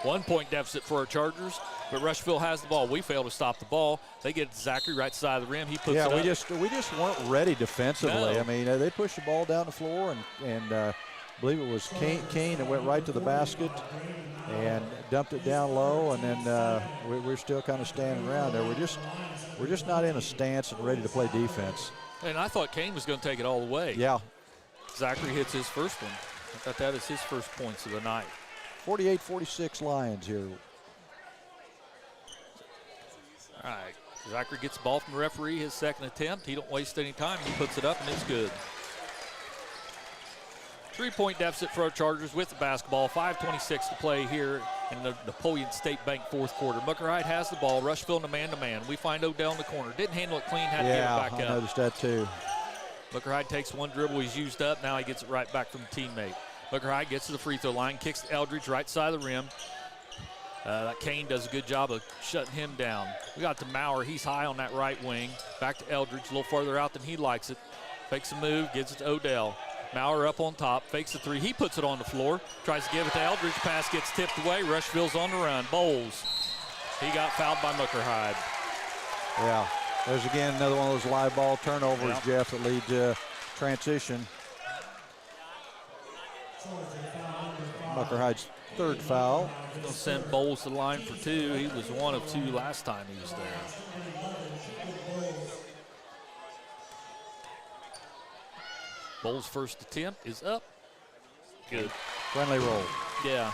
[SPEAKER 2] 1-point deficit for our Chargers, but Rushville has the ball. We fail to stop the ball. They get Zachary right side of the rim. He puts it up.
[SPEAKER 1] We just weren't ready defensively.
[SPEAKER 2] No.
[SPEAKER 1] I mean, they pushed the ball down the floor, and I believe it was Kane that went right to the basket and dumped it down low, and then we're still kind of standing around there. We're just not in a stance and ready to play defense.
[SPEAKER 2] And I thought Kane was going to take it all the way.
[SPEAKER 1] Yeah.
[SPEAKER 2] Zachary hits his first one. I thought that is his first points of the night.
[SPEAKER 1] 48-46 Lions here.
[SPEAKER 2] All right, Zachary gets the ball from the referee, his second attempt. He don't waste any time. He puts it up, and it's good. 3-point deficit for our Chargers with the basketball. 5:26 to play here in the Napoleon State Bank fourth quarter. Muckerhide has the ball. Rushville in a man-to-man. We find Odell in the corner. Didn't handle it clean. Had to get it back up.
[SPEAKER 1] I noticed that too.
[SPEAKER 2] Muckerhide takes one dribble. He's used up. Now he gets it right back from a teammate. Muckerhide gets to the free throw line, kicks to Eldridge right side of the rim. Kane does a good job of shutting him down. We got to Maurer. He's high on that right wing. Back to Eldridge, a little farther out than he likes it. Fakes a move, gives it to Odell. Maurer up on top, fakes the three. He puts it on the floor, tries to give it to Eldridge. Pass gets tipped away. Rushville's on the run. Bowles. He got fouled by Muckerhide.
[SPEAKER 1] Yeah, there's again another one of those live ball turnovers, Jeff, that lead to transition. Muckerhide's third foul.
[SPEAKER 2] He's going to send Bowles to the line for two. He was 1 of 2 last time he was there. Bowles' first attempt is up. Good.
[SPEAKER 1] Friendly roll.
[SPEAKER 2] Yeah.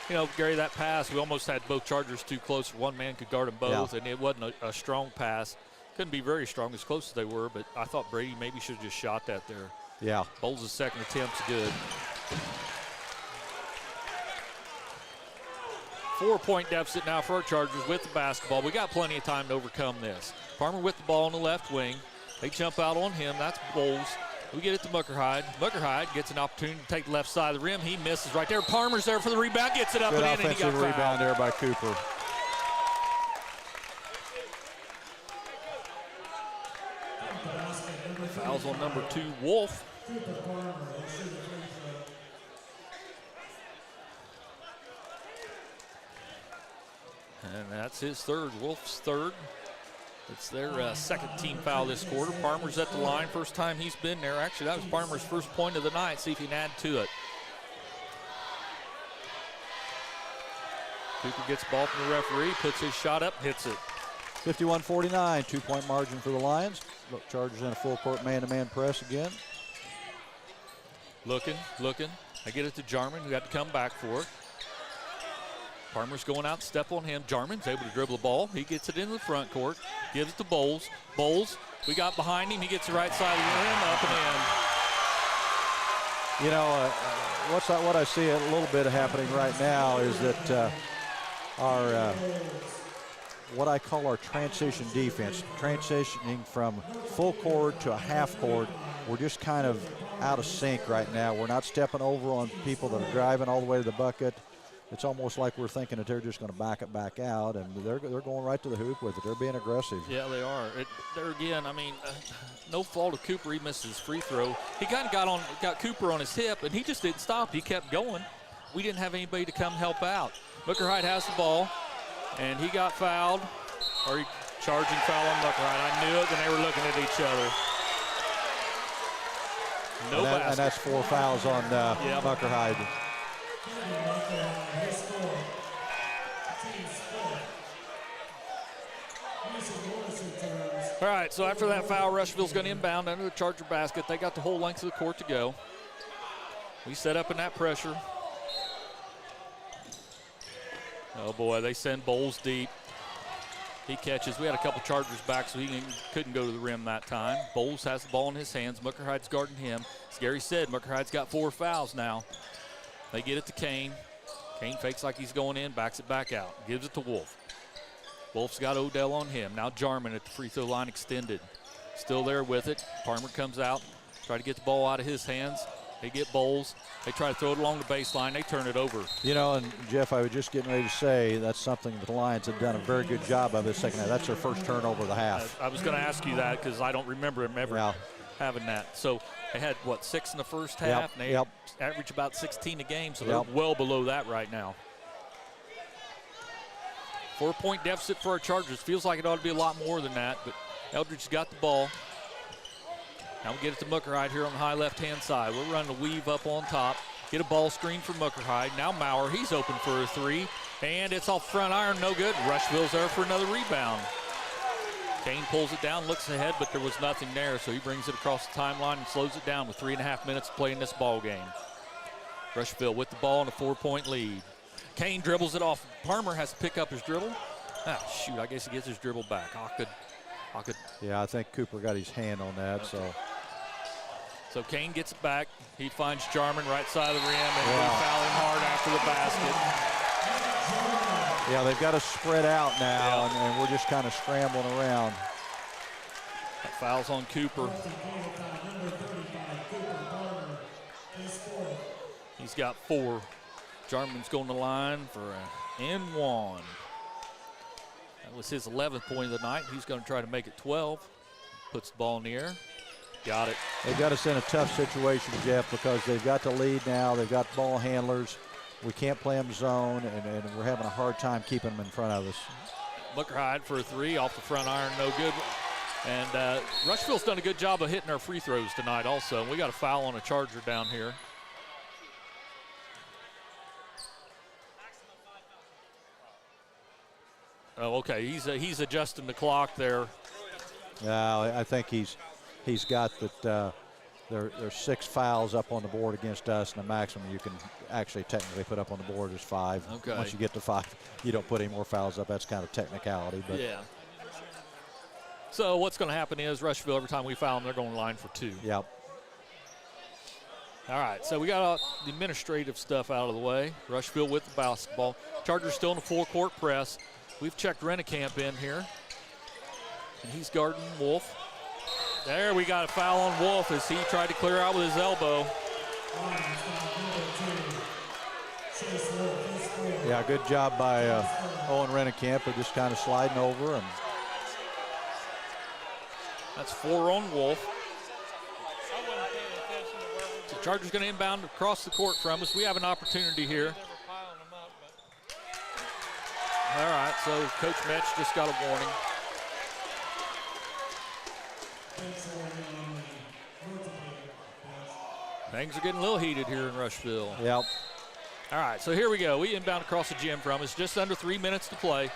[SPEAKER 2] You know, Gary, that pass, we almost had both Chargers too close. One man could guard them both, and it wasn't a strong pass. Couldn't be very strong, as close as they were, but I thought Brady maybe should have just shot that there.
[SPEAKER 1] Yeah.
[SPEAKER 2] Bowles' second attempt's good. 4-point deficit now for our Chargers with the basketball. We got plenty of time to overcome this. Farmer with the ball on the left wing. They jump out on him. That's Bowles. We get it to Muckerhide. Muckerhide gets an opportunity to take the left side of the rim. He misses right there. Palmer's there for the rebound. Gets it up
[SPEAKER 1] Good
[SPEAKER 2] and in, and he got
[SPEAKER 1] offensive rebound
[SPEAKER 2] fouled.
[SPEAKER 1] there by Cooper.
[SPEAKER 2] Fouls on number 2, Wolf. And that's his third, Wolf's third. It's their second team foul this quarter. Palmer's at the line, first time he's been there. Actually, that was Palmer's first point of the night. See if he can add to it. Cooper gets the ball from the referee, puts his shot up, hits it.
[SPEAKER 1] 51-49, 2-point margin for the Lions. Look, Chargers in a full court man-to-man press again.
[SPEAKER 2] Looking. I get it to Jarman, who got to come back for it. Farmer's going out, step on him. Jarman's able to dribble the ball. He gets it into the front court, gives it to Bowles. Bowles, we got behind him. He gets the right side of the rim, up and in.
[SPEAKER 1] You know, what I see a little bit happening right now is that our what I call our transition defense, transitioning from full court to a half court, we're just kind of out of sync right now. We're not stepping over on people that are driving all the way to the bucket. It's almost like we're thinking that they're just going to back it back out, and they're going right to the hoop with it. They're being aggressive.
[SPEAKER 2] Yeah, they are. There again, I mean, no fault of Cooper. He missed his free throw. He kind of got Cooper on his hip, and he just didn't stop. He kept going. We didn't have anybody to come help out. Muckerhide has the ball, and he got fouled, or he charging foul on Muckerhide. I knew it, and they were looking at each other.
[SPEAKER 1] And that's 4 fouls on Muckerhide.
[SPEAKER 2] All right, so after that foul, Rushville's going to inbound under the Charger basket. They got the whole length of the court to go. We set up in that pressure. Oh, boy, they send Bowles deep. He catches. We had a couple Chargers back, so he couldn't go to the rim that time. Bowles has the ball in his hands. Muckerhide's guarding him. As Gary said, Muckerhide's got 4 fouls now. They get it to Kane. Kane fakes like he's going in, backs it back out, gives it to Wolf. Wolf's got Odell on him. Now Jarman at the free throw line extended. Still there with it. Palmer comes out, try to get the ball out of his hands. They get Bowles. They try to throw it along the baseline. They turn it over.
[SPEAKER 1] You know, and Jeff, I was just getting ready to say that's something the Lions have done a very good job of this second half. That's their first turnover of the half.
[SPEAKER 2] I was going to ask you that because I don't remember them ever having that. So they had, 6 in the first half? And they average about 16 a game, so they're well below that right now. 4-point deficit for our Chargers. Feels like it ought to be a lot more than that, but Eldridge's got the ball. Now we get it to Muckerhide here on the high left-hand side. We're running a weave up on top. Get a ball screen for Muckerhide. Now Maurer, he's open for a 3. And it's off front iron, no good. Rushville's there for another rebound. Kane pulls it down, looks ahead, but there was nothing there, so he brings it across the timeline and slows it down with 3.5 minutes to play in this ball game. Rushville with the ball and a 4-point lead. Kane dribbles it off. Palmer has to pick up his dribble. Ah, shoot, I guess he gets his dribble back.
[SPEAKER 1] Yeah, I think Cooper got his hand on that,
[SPEAKER 2] So Kane gets it back. He finds Jarman right side of the rim, and we foul him hard after the basket.
[SPEAKER 1] Yeah, they've got to spread out now, and we're just kind of scrambling around.
[SPEAKER 2] That foul's on Cooper. He's got 4. Jarman's going to the line for an N1. That was his 11th point of the night. He's going to try to make it 12. Puts the ball in the air. Got it.
[SPEAKER 1] They've got us in a tough situation, Jeff, because they've got the lead now. They've got ball handlers. We can't play them zone, and we're having a hard time keeping them in front of us.
[SPEAKER 2] Muckerhide for a 3 off the front iron, no good. And Rushville's done a good job of hitting our free throws tonight also. We got a foul on a Charger down here. Oh, okay. He's adjusting the clock there.
[SPEAKER 1] Yeah, I think he's got that. There's 6 fouls up on the board against us, and the maximum you can actually technically put up on the board is 5.
[SPEAKER 2] Okay.
[SPEAKER 1] Once you get to 5, you don't put any more fouls up. That's kind of technicality. But
[SPEAKER 2] yeah. So what's going to happen is Rushville, every time we foul them, they're going to line for 2.
[SPEAKER 1] Yep.
[SPEAKER 2] All right, so we got the administrative stuff out of the way. Rushville with the basketball. Chargers still in a full-court press. We've checked Rennekamp in here, and he's guarding Wolf. There, we got a foul on Wolf as he tried to clear out with his elbow.
[SPEAKER 1] Yeah, good job by Owen Rennekamp. They're just kind of sliding over. And
[SPEAKER 2] that's 4 on Wolf. So Chargers going to inbound across the court from us. We have an opportunity here. All right, so Coach Metch just got a warning. Things are getting a little heated here in Rushville.
[SPEAKER 1] Yep.
[SPEAKER 2] All right, so here we go. We inbound across the gym from us. Just under 3 minutes to play.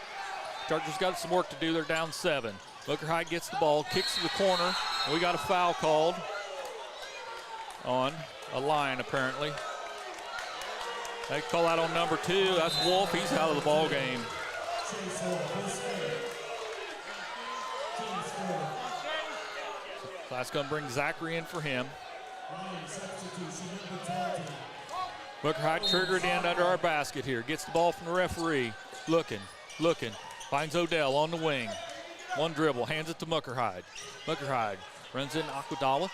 [SPEAKER 2] Chargers got some work to do. They're down 7. Muckerhide gets the ball, kicks to the corner. And we got a foul called on a line, apparently. They call that on number 2. That's Wolf. He's out of the ball game. So that's going to bring Zachary in for him. Muckerhide triggered in under our basket here. Gets the ball from the referee. Looking. Finds Odell on the wing. One dribble, hands it to Muckerhide. Muckerhide runs in Aquadawa.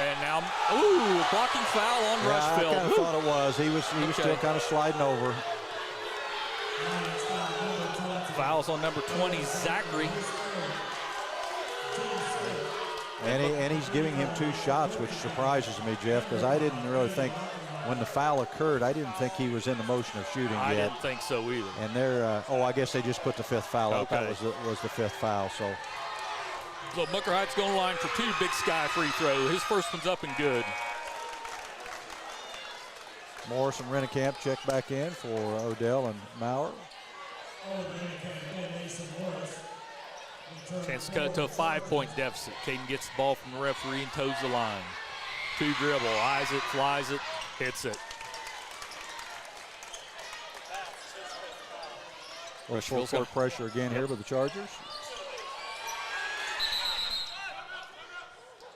[SPEAKER 2] And now, blocking foul on Rushville.
[SPEAKER 1] I kind of thought it was. He was still kind of sliding over.
[SPEAKER 2] Fouls on number 20, Zachary.
[SPEAKER 1] And he's giving him 2 shots, which surprises me, Jeff, because I didn't really think when the foul occurred, I didn't think he was in the motion of shooting yet.
[SPEAKER 2] I didn't think so either.
[SPEAKER 1] And they're, I guess they just put the 5th foul up. That was the 5th foul, so.
[SPEAKER 2] So Muckerhide's going to line for 2 Big Sky free throws. His first one's up and good.
[SPEAKER 1] Morris and Rennekamp check back in for Odell and Maurer.
[SPEAKER 2] Chance to cut it to a 5-point deficit. Caden gets the ball from the referee and toes the line. 2 dribble, eyes it, flies it, hits it.
[SPEAKER 1] Full court pressure again here with the Chargers.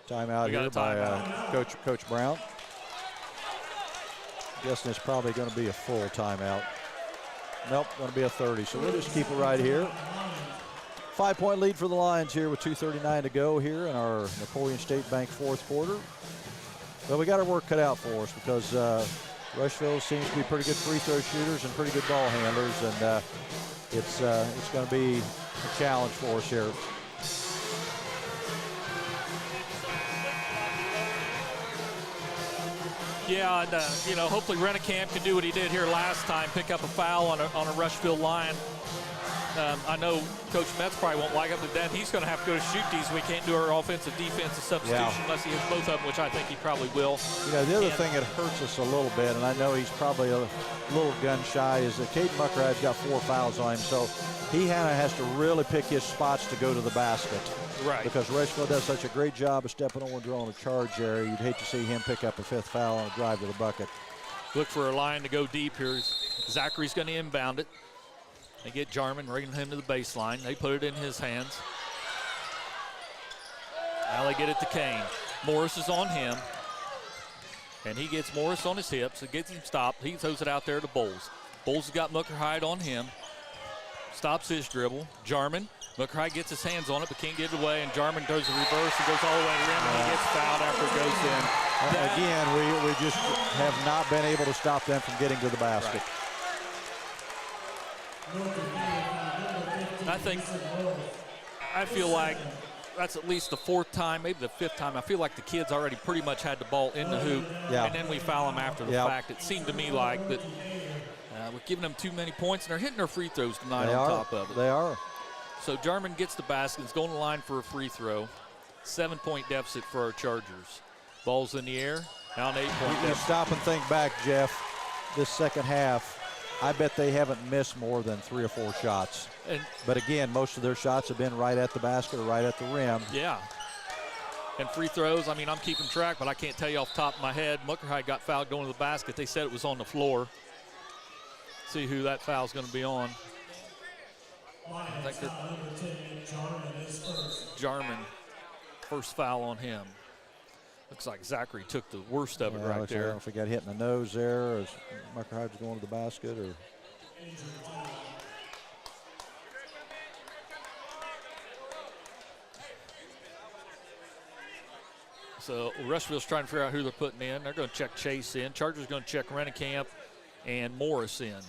[SPEAKER 1] Timeout here by Coach Brown. Guessing it's probably going to be a full timeout. Nope, going to be a 30. So we'll just keep it right here. 5-point lead for the Lions here with 2:39 to go here in our Napoleon State Bank fourth quarter. But we got our work cut out for us because Rushville seems to be pretty good free throw shooters and pretty good ball handlers, and it's going to be a challenge for us here.
[SPEAKER 2] Yeah, and hopefully Rennekamp can do what he did here last time, pick up a foul on a Rushville line. I know Coach Metz probably won't like it, but then he's going to have to go to shoot these. We can't do our offensive defensive substitution unless he hits both of them, which I think he probably will.
[SPEAKER 1] The other thing that hurts us a little bit, and I know he's probably a little gun shy, is that Caden Muckerhide's got 4 fouls on him, so he kind of has to really pick his spots to go to the basket.
[SPEAKER 2] Right.
[SPEAKER 1] Because Rushville does such a great job of stepping on and drawing a charge there. You'd hate to see him pick up a 5th foul on a drive to the bucket.
[SPEAKER 2] Look for a line to go deep here. Zachary's going to inbound it. They get Jarman, bringing him to the baseline. They put it in his hands. Now they get it to Kane. Morris is on him. And he gets Morris on his hips. It gets him stopped. He throws it out there to Bowles. Bowles has got Muckerhide on him. Stops his dribble. Jarman. Muckerhide gets his hands on it but can't get it away. And Jarman does the reverse and goes all the way to the rim. And he gets fouled after it goes in.
[SPEAKER 1] Again, we just have not been able to stop them from getting to the basket.
[SPEAKER 2] Right. I feel like that's at least the 4th time, maybe the 5th time. I feel like the kids already pretty much had the ball in the hoop, and then we foul them after the fact. It seemed to me like that we're giving them too many points, and they're hitting their free throws tonight on top of it.
[SPEAKER 1] They are.
[SPEAKER 2] So Jarman gets the basket, is going to the line for a free throw. 7-point deficit for our Chargers. Ball's in the air, now an 8-point deficit.
[SPEAKER 1] You stop and think back, Jeff, this second half. I bet they haven't missed more than 3 or 4 shots. But again, most of their shots have been right at the basket or right at the rim.
[SPEAKER 2] Yeah. And free throws, I mean, I'm keeping track, but I can't tell you off the top of my head. Muckerhide got fouled going to the basket. They said it was on the floor. See who that foul's going to be on. I think Jarman, first foul on him. Looks like Zachary took the worst of it right there. I don't know
[SPEAKER 1] if he got hit in the nose there as Muckerhide's going to the basket or.
[SPEAKER 2] So Rushville's trying to figure out who they're putting in. They're going to check Chase in. Chargers going to check Rennekamp and Morris in.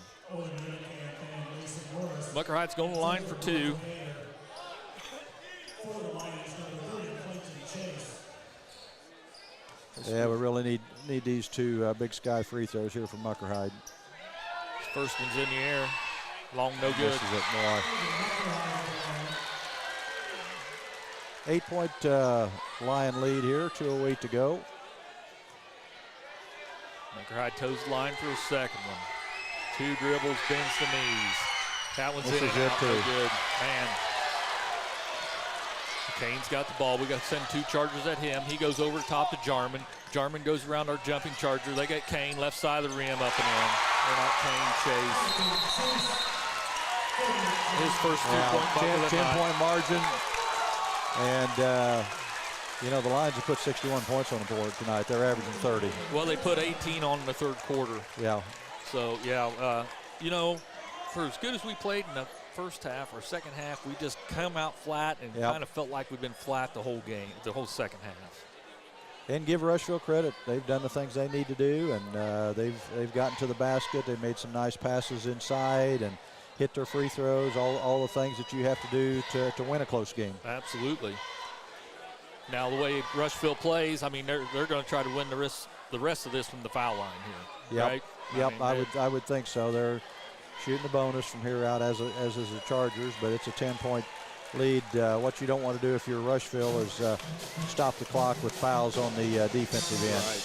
[SPEAKER 2] Muckerhide's going to the line for 2.
[SPEAKER 1] Yeah, we really need these 2 Big Sky free throws here from Muckerhide.
[SPEAKER 2] First one's in the air. Long, no good.
[SPEAKER 1] This is it, more. 8-point Lion lead here, 2:08 to go.
[SPEAKER 2] Muckerhide toes the line for a second one. 2 dribbles, bends the knees. That one's
[SPEAKER 1] this
[SPEAKER 2] in
[SPEAKER 1] is
[SPEAKER 2] and
[SPEAKER 1] it
[SPEAKER 2] out.
[SPEAKER 1] too.
[SPEAKER 2] No good. Man. Kane's got the ball. We got to send 2 Chargers at him. He goes over the top to Jarman. Jarman goes around our jumping Charger. They got Kane left side of the rim up and in. They're not Kane, Chase. His first 2-point bucket of the night.
[SPEAKER 1] 10-point margin. And, the Lions have put 61 points on the board tonight. They're averaging 30.
[SPEAKER 2] Well, they put 18 on in the 3rd quarter.
[SPEAKER 1] Yeah.
[SPEAKER 2] So, for as good as we played in the first half or second half, we just come out flat and kind of felt like we've been flat the whole game, the whole second half.
[SPEAKER 1] And give Rushville credit. They've done the things they need to do, and they've gotten to the basket. They've made some nice passes inside and hit their free throws, all the things that you have to do to win a close game.
[SPEAKER 2] Absolutely. Now, the way Rushville plays, I mean, they're going to try to win the rest of this from the foul line here, right?
[SPEAKER 1] Yep, I would think so. They're shooting the bonus from here out, as is the Chargers, but it's a 10-point lead. What you don't want to do if you're Rushville is stop the clock with fouls on the defensive end.
[SPEAKER 2] Right.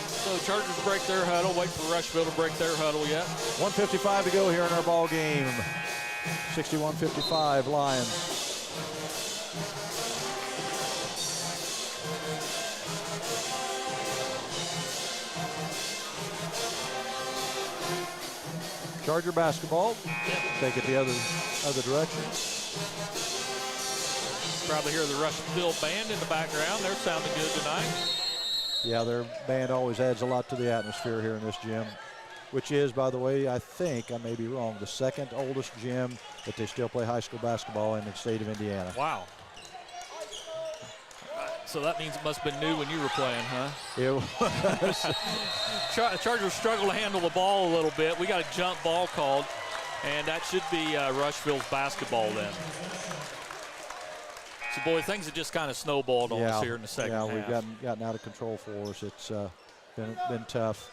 [SPEAKER 2] So Chargers break their huddle. Wait for Rushville to break their huddle yet.
[SPEAKER 1] 1:55 to go here in our ball game. 61-55 Lions. Charger basketball. Take it the other direction.
[SPEAKER 2] Probably hear the Rushville band in the background. They're sounding good tonight.
[SPEAKER 1] Yeah, their band always adds a lot to the atmosphere here in this gym, which is, by the way, I think, I may be wrong, the second oldest gym that they still play high school basketball in the state of Indiana.
[SPEAKER 2] Wow. So that means it must have been new when you were playing, huh?
[SPEAKER 1] It was.
[SPEAKER 2] Chargers struggle to handle the ball a little bit. We got a jump ball called, and that should be Rushville's basketball then. So, boy, things have just kind of snowballed on us here in the second half.
[SPEAKER 1] Yeah, we've gotten out of control for us. It's been tough.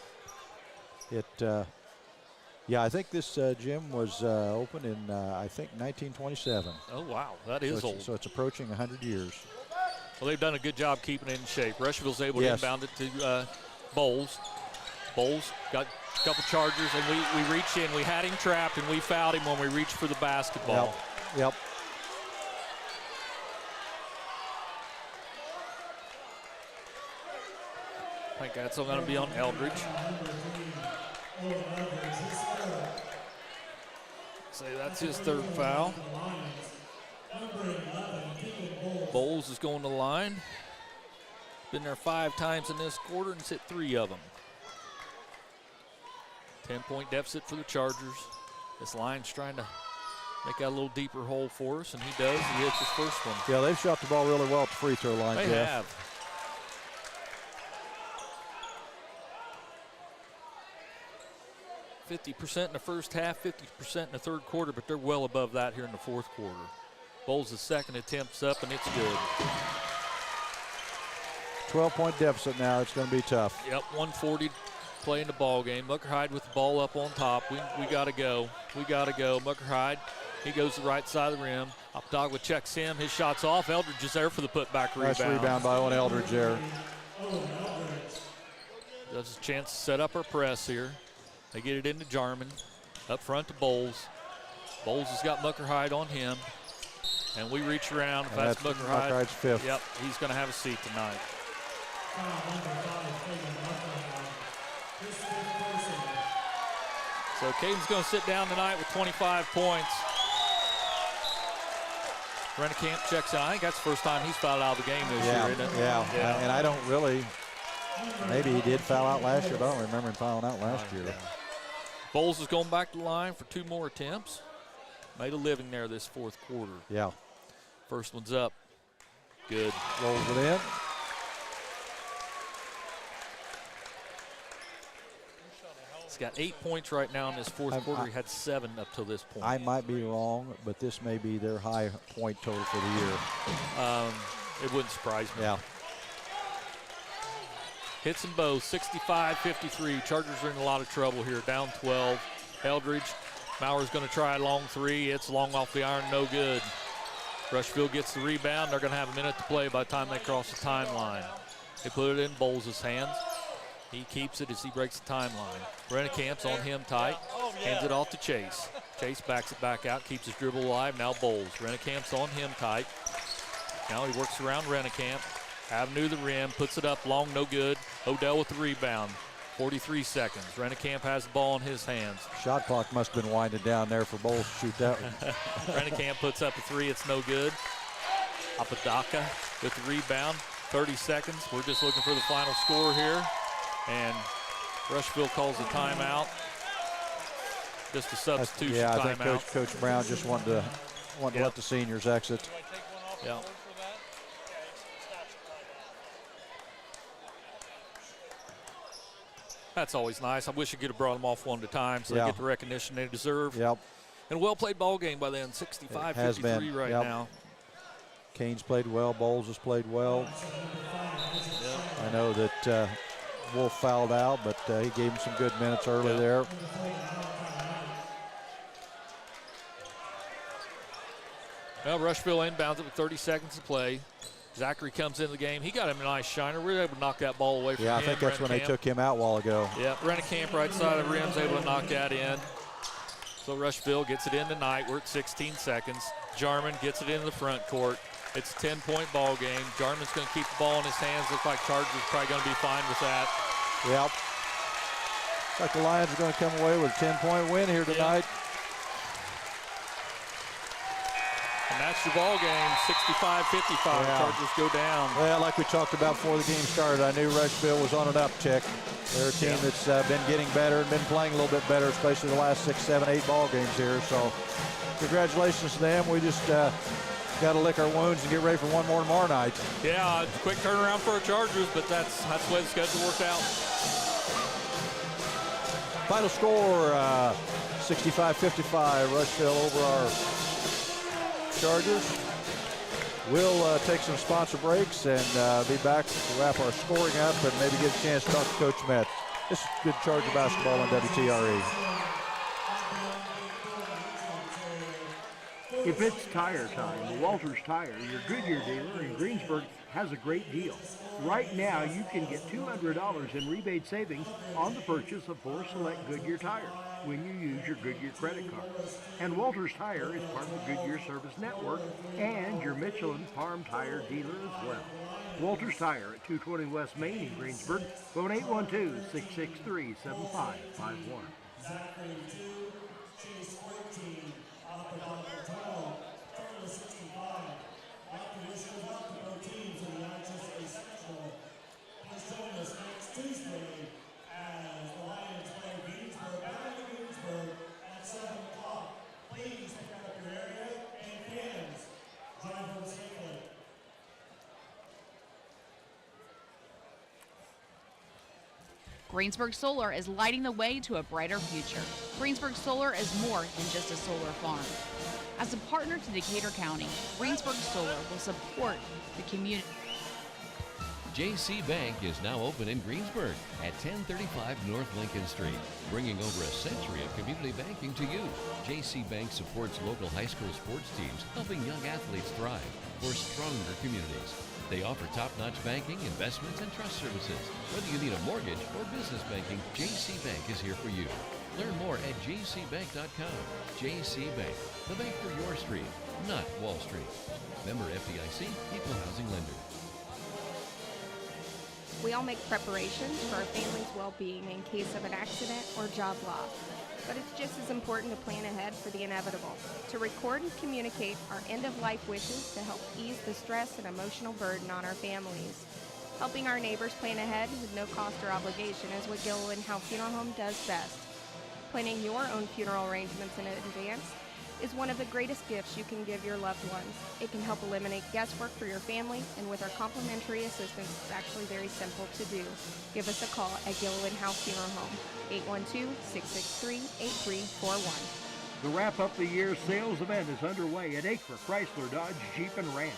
[SPEAKER 1] Yeah, I think this gym was opened in, I think, 1927.
[SPEAKER 2] Oh, wow, that is old.
[SPEAKER 1] So it's approaching 100 years.
[SPEAKER 2] Well, they've done a good job keeping it in shape. Rushville's able to inbound it to Bowles. Bowles got a couple Chargers, and we reached in. We had him trapped, and we fouled him when we reached for the basketball.
[SPEAKER 1] Yep.
[SPEAKER 2] I think that's going to be on Eldridge. Say that's his third foul. Bowles is going to the line. Been there 5 times in this quarter and hit 3 of them. 10-point deficit for the Chargers. This line's trying to make that a little deeper hole for us, and he does. He hits his first one.
[SPEAKER 1] Yeah, they've shot the ball really well at the free throw line,
[SPEAKER 2] They
[SPEAKER 1] Jeff.
[SPEAKER 2] have. %50 in the first half, 50% in the third quarter, but they're well above that here in the fourth quarter. Bowles' second attempt's up, and it's good.
[SPEAKER 1] 12-point deficit now. It's going to be tough.
[SPEAKER 2] Yep, 140 playing the ball game. Muckerhide with the ball up on top. We got to go. We got to go. Muckerhide, he goes to the right side of the rim. Opdagwa checks him. His shot's off. Eldridge is there for the putback rebound.
[SPEAKER 1] Nice rebound by Owen Eldridge there.
[SPEAKER 2] There's a chance to set up our press here. They get it into Jarman. Up front to Bowles. Bowles has got Muckerhide on him. And we reach around. If that's Muckerhide,
[SPEAKER 1] Muckerhide's fifth.
[SPEAKER 2] Yep, he's going to have a seat tonight. So Caden's going to sit down tonight with 25 points. Rennekamp checks in. I think that's the first time he's fouled out of the game this year, isn't it?
[SPEAKER 1] Yeah. And I don't really, maybe he did foul out last year, but I don't remember him fouling out last year.
[SPEAKER 2] Bowles is going back to the line for 2 more attempts. Made a living there this fourth quarter.
[SPEAKER 1] Yeah.
[SPEAKER 2] First one's up. Good.
[SPEAKER 1] Rolls it in.
[SPEAKER 2] He's got 8 points right now in this fourth quarter. He had 7 up till this point.
[SPEAKER 1] I might be wrong, but this may be their high point total for the year.
[SPEAKER 2] It wouldn't surprise me.
[SPEAKER 1] Yeah.
[SPEAKER 2] Hits them both, 65-53. Chargers are in a lot of trouble here, down 12. Eldridge, Maurer's going to try a long 3. It's long off the iron, no good. Rushville gets the rebound. They're going to have a minute to play by the time they cross the timeline. They put it in Bowles' hands. He keeps it as he breaks the timeline. Rennekamp's on him tight, hands it off to Chase. Chase backs it back out, keeps his dribble alive. Now Bowles. Rennekamp's on him tight. Now he works around Rennekamp. Avenue to the rim, puts it up long, no good. Odell with the rebound. 43 seconds. Rennekamp has the ball in his hands.
[SPEAKER 1] Shot clock must have been winding down there for Bowles to shoot that one.
[SPEAKER 2] Rennekamp puts up a 3. It's no good. Apodaca with the rebound. 30 seconds. We're just looking for the final score here. And Rushville calls a timeout. Just a substitution timeout.
[SPEAKER 1] I think Coach Brown just wanted to let the seniors exit.
[SPEAKER 2] Yeah. That's always nice. I wish I could have brought them off one at a time so they get the recognition they deserve.
[SPEAKER 1] Yep.
[SPEAKER 2] And a well-played ball game by then, 65-53 right now.
[SPEAKER 1] Kane's played well. Bowles has played well. I know that Wolf fouled out, but he gave him some good minutes early there.
[SPEAKER 2] Well, Rushville inbounds it with 30 seconds to play. Zachary comes into the game. He got him a nice shiner. We were able to knock that ball away from him.
[SPEAKER 1] Yeah, I think that's when they took him out a while ago.
[SPEAKER 2] Yeah, Rennekamp right side of the rim's able to knock that in. So Rushville gets it in tonight. We're at 16 seconds. Jarman gets it into the front court. It's a 10-point ball game. Jarman's going to keep the ball in his hands. Looks like Chargers probably going to be fine with that.
[SPEAKER 1] Yep. Like the Lions are going to come away with a 10-point win here tonight.
[SPEAKER 2] And that's your ball game, 65-55.
[SPEAKER 1] Yeah.
[SPEAKER 2] Chargers go down.
[SPEAKER 1] Well, like we talked about before the game started, I knew Rushville was on an uptick. They're a team that's been getting better and been playing a little bit better, especially the last 6, 7, 8 ball games here. So congratulations to them. We just got to lick our wounds and get ready for one more tomorrow night.
[SPEAKER 2] Yeah, quick turnaround for our Chargers, but that's the way the schedule worked out.
[SPEAKER 1] Final score, 65-55, Rushville over our Chargers. We'll take some sponsor breaks and be back to wrap our scoring up and maybe get a chance to talk to Coach Metz. This is good Charger basketball on WTRE.
[SPEAKER 6] If it's tire time, Walters Tire, your Goodyear dealer in Greensburg, has a great deal. Right now, you can get $200 in rebate savings on the purchase of 4 select Goodyear tires when you use your Goodyear credit card. And Walters Tire is part of the Goodyear Service Network and your Michelin Farm Tire dealer as well. Walters Tire at 220 West Main in Greensburg. Phone 812-663-7551.
[SPEAKER 11] Greensburg Solar is lighting the way to a brighter future. Greensburg Solar is more than just a solar farm. As a partner to Decatur County, Greensburg Solar will support the community.
[SPEAKER 7] JC Bank is now open in Greensburg at 1035 North Lincoln Street, bringing over a century of community banking to you. JC Bank supports local high school sports teams, helping young athletes thrive for stronger communities. They offer top-notch banking, investments, and trust services. Whether you need a mortgage or business banking, JC Bank is here for you. Learn more at jcbank.com. JC Bank, the bank for your street, not Wall Street. Member FDIC, Equal Housing Lender.
[SPEAKER 8] We all make preparations for our family's well-being in case of an accident or job loss. But it's just as important to plan ahead for the inevitable, to record and communicate our end-of-life wishes to help ease the stress and emotional burden on our families. Helping our neighbors plan ahead with no cost or obligation is what Gilliland Howe Funeral Home does best. Planning your own funeral arrangements in advance is one of the greatest gifts you can give your loved ones. It can help eliminate guesswork for your family, and with our complimentary assistance, it's actually very simple to do. Give us a call at Gilliland Howe Funeral Home, 812-663-8341.
[SPEAKER 6] The Wrap Up the Year sales event is underway at Acre Chrysler Dodge Jeep and Ram.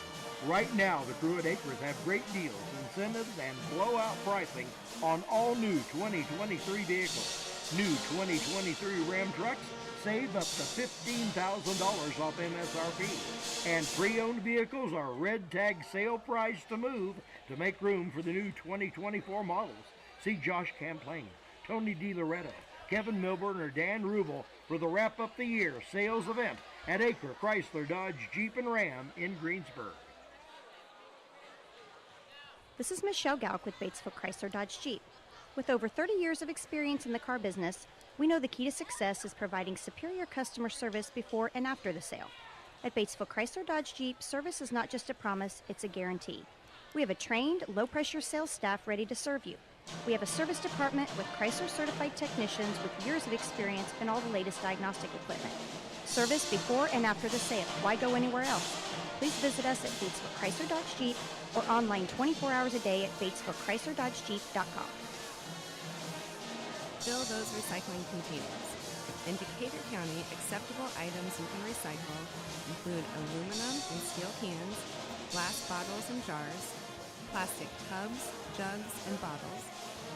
[SPEAKER 6] Right now, the crew at Acres have great deals, incentives, and blowout pricing on all new 2023 vehicles. New 2023 Ram trucks save up to $15,000 off MSRP. And pre-owned vehicles are red tag sale price to move to make room for the new 2024 models. See Josh Camplain, Tony DiLoretto, Kevin Milburn, or Dan Rubel for the Wrap Up the Year sales event at Acre Chrysler Dodge Jeep and Ram in Greensburg.
[SPEAKER 9] This is Michelle Galk with Batesville Chrysler Dodge Jeep. With over 30 years of experience in the car business, we know the key to success is providing superior customer service before and after the sale. At Batesville Chrysler Dodge Jeep, service is not just a promise, it's a guarantee. We have a trained, low-pressure sales staff ready to serve you. We have a service department with Chrysler-certified technicians with years of experience and all the latest diagnostic equipment. Service before and after the sale. Why go anywhere else? Please visit us at Batesville Chrysler Dodge Jeep or online 24 hours a day at BatesvilleChryslerDodgeJeep.com.
[SPEAKER 10] Fill those recycling containers. In Decatur County, acceptable items you can recycle include aluminum and steel cans, glass bottles and jars, plastic tubs, jugs, and bottles,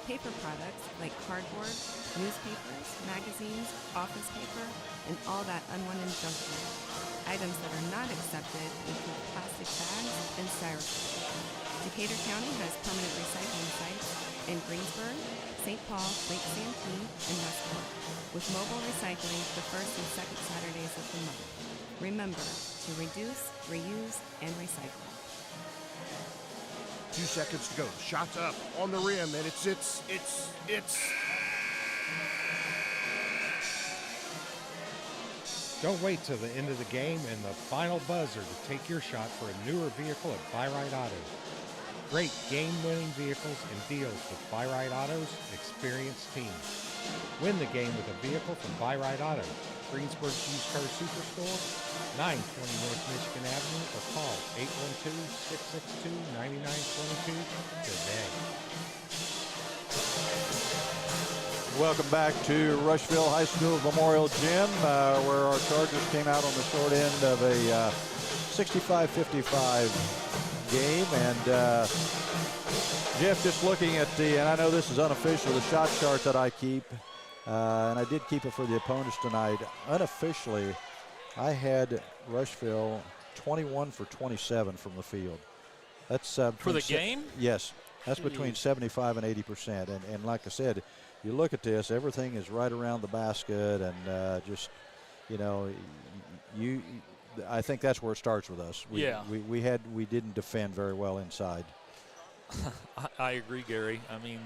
[SPEAKER 10] paper products like cardboard, newspapers, magazines, office paper, and all that unwanted junk food. Items that are not accepted include plastic bags and styrofoam. Decatur County has permanent recycling sites in Greensburg, St. Paul, Lake Santee, and Westport, with mobile recycling the first and second Saturdays of the month. Remember to reduce, reuse, and recycle.
[SPEAKER 3] 2 seconds to go. Shot's up on the rim, and it's
[SPEAKER 4] Don't wait till the end of the game and the final buzzer to take your shot for a newer vehicle at Buy Right Auto. Great game-winning vehicles and deals with Buy Right Auto's experienced team. Win the game with a vehicle from Buy Right Auto, Greensburg's used car superstore, 920 North Michigan Avenue, or call 812-662-9922 today.
[SPEAKER 1] Welcome back to Rushville High School Memorial Gym, where our Chargers came out on the short end of a 65-55 game. And Jeff, just looking at and I know this is unofficial, the shot chart that I keep, and I did keep it for the opponents tonight. Unofficially, I had Rushville 21 for 27 from the field. That's
[SPEAKER 2] for the game?
[SPEAKER 1] Yes, that's between 75 and 80%. And like I said, you look at this, everything is right around the basket, and just, you know, I think that's where it starts with us. We didn't defend very well inside.
[SPEAKER 2] I agree, Gary. I mean,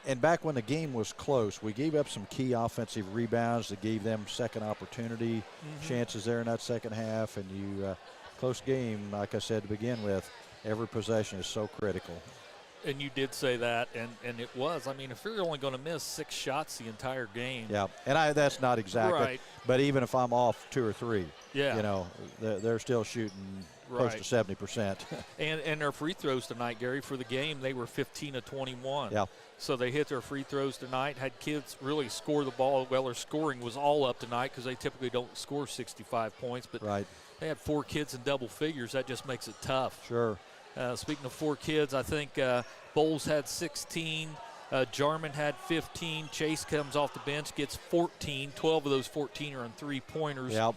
[SPEAKER 1] and back when the game was close, we gave up some key offensive rebounds that gave them second opportunity chances there in that second half. And close game, like I said to begin with, every possession is so critical.
[SPEAKER 2] And you did say that, and it was. I mean, if you're only going to miss 6 shots the entire game.
[SPEAKER 1] Yeah, and that's not exactly.
[SPEAKER 2] Right.
[SPEAKER 1] But even if I'm off 2 or 3,
[SPEAKER 2] yeah,
[SPEAKER 1] you know, they're still shooting close to 70%.
[SPEAKER 2] and their free throws tonight, Gary, for the game, they were 15 of 21.
[SPEAKER 1] Yeah.
[SPEAKER 2] So they hit their free throws tonight, had kids really score the ball. Well, their scoring was all up tonight because they typically don't score 65 points. But they had 4 kids in double figures. That just makes it tough.
[SPEAKER 1] Sure.
[SPEAKER 2] Speaking of 4 kids, I think Bowles had 16. Jarman had 15. Chase comes off the bench, gets 14. 12 of those 14 are on three-pointers.
[SPEAKER 1] Yep.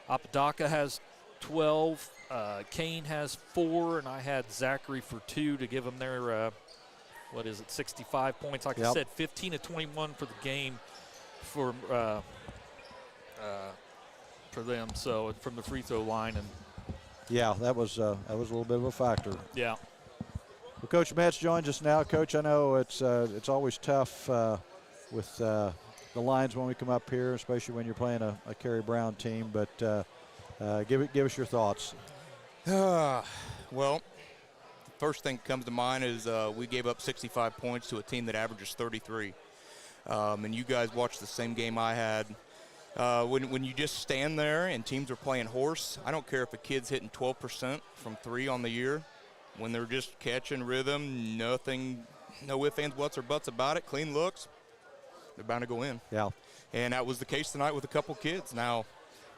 [SPEAKER 2] Apodaca has 12. Kane has 4, and I had Zachary for 2 to give them their, 65 points. Like I said, 15 of 21 for the game for them. So from the free throw line. And
[SPEAKER 1] yeah, that was a little bit of a factor.
[SPEAKER 2] Yeah.
[SPEAKER 1] Well, Coach Metz joins us now. Coach, I know it's always tough with the lines when we come up here, especially when you're playing a Kerry Brown team. But give us your thoughts.
[SPEAKER 12] Well, the first thing that comes to mind is we gave up 65 points to a team that averages 33. And you guys watched the same game I had. When you just stand there and teams are playing horse, I don't care if a kid's hitting 12% from 3 on the year. When they're just catching rhythm, nothing, no ifs, ands, whats, or buts about it, clean looks, they're bound to go in.
[SPEAKER 1] Yeah.
[SPEAKER 12] And that was the case tonight with a couple kids. Now,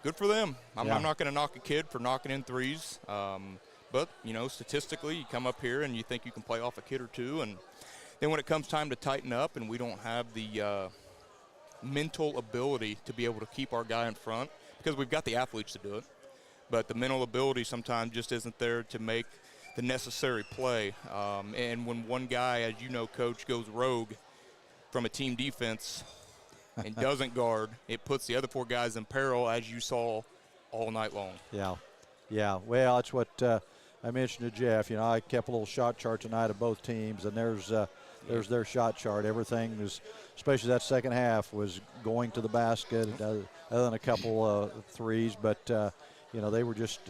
[SPEAKER 12] good for them. I'm not going to knock a kid for knocking in threes. But, you know, statistically, you come up here and you think you can play off a kid or two. And then when it comes time to tighten up and we don't have the mental ability to be able to keep our guy in front, because we've got the athletes to do it, but the mental ability sometimes just isn't there to make the necessary play. And when one guy, as you know, Coach, goes rogue from a team defense and doesn't guard, it puts the other 4 guys in peril, as you saw all night long.
[SPEAKER 1] Yeah. Well, that's what I mentioned to Jeff. You know, I kept a little shot chart tonight of both teams, and there's their shot chart. Everything was, especially that second half, was going to the basket, other than a couple threes. But you know, they were just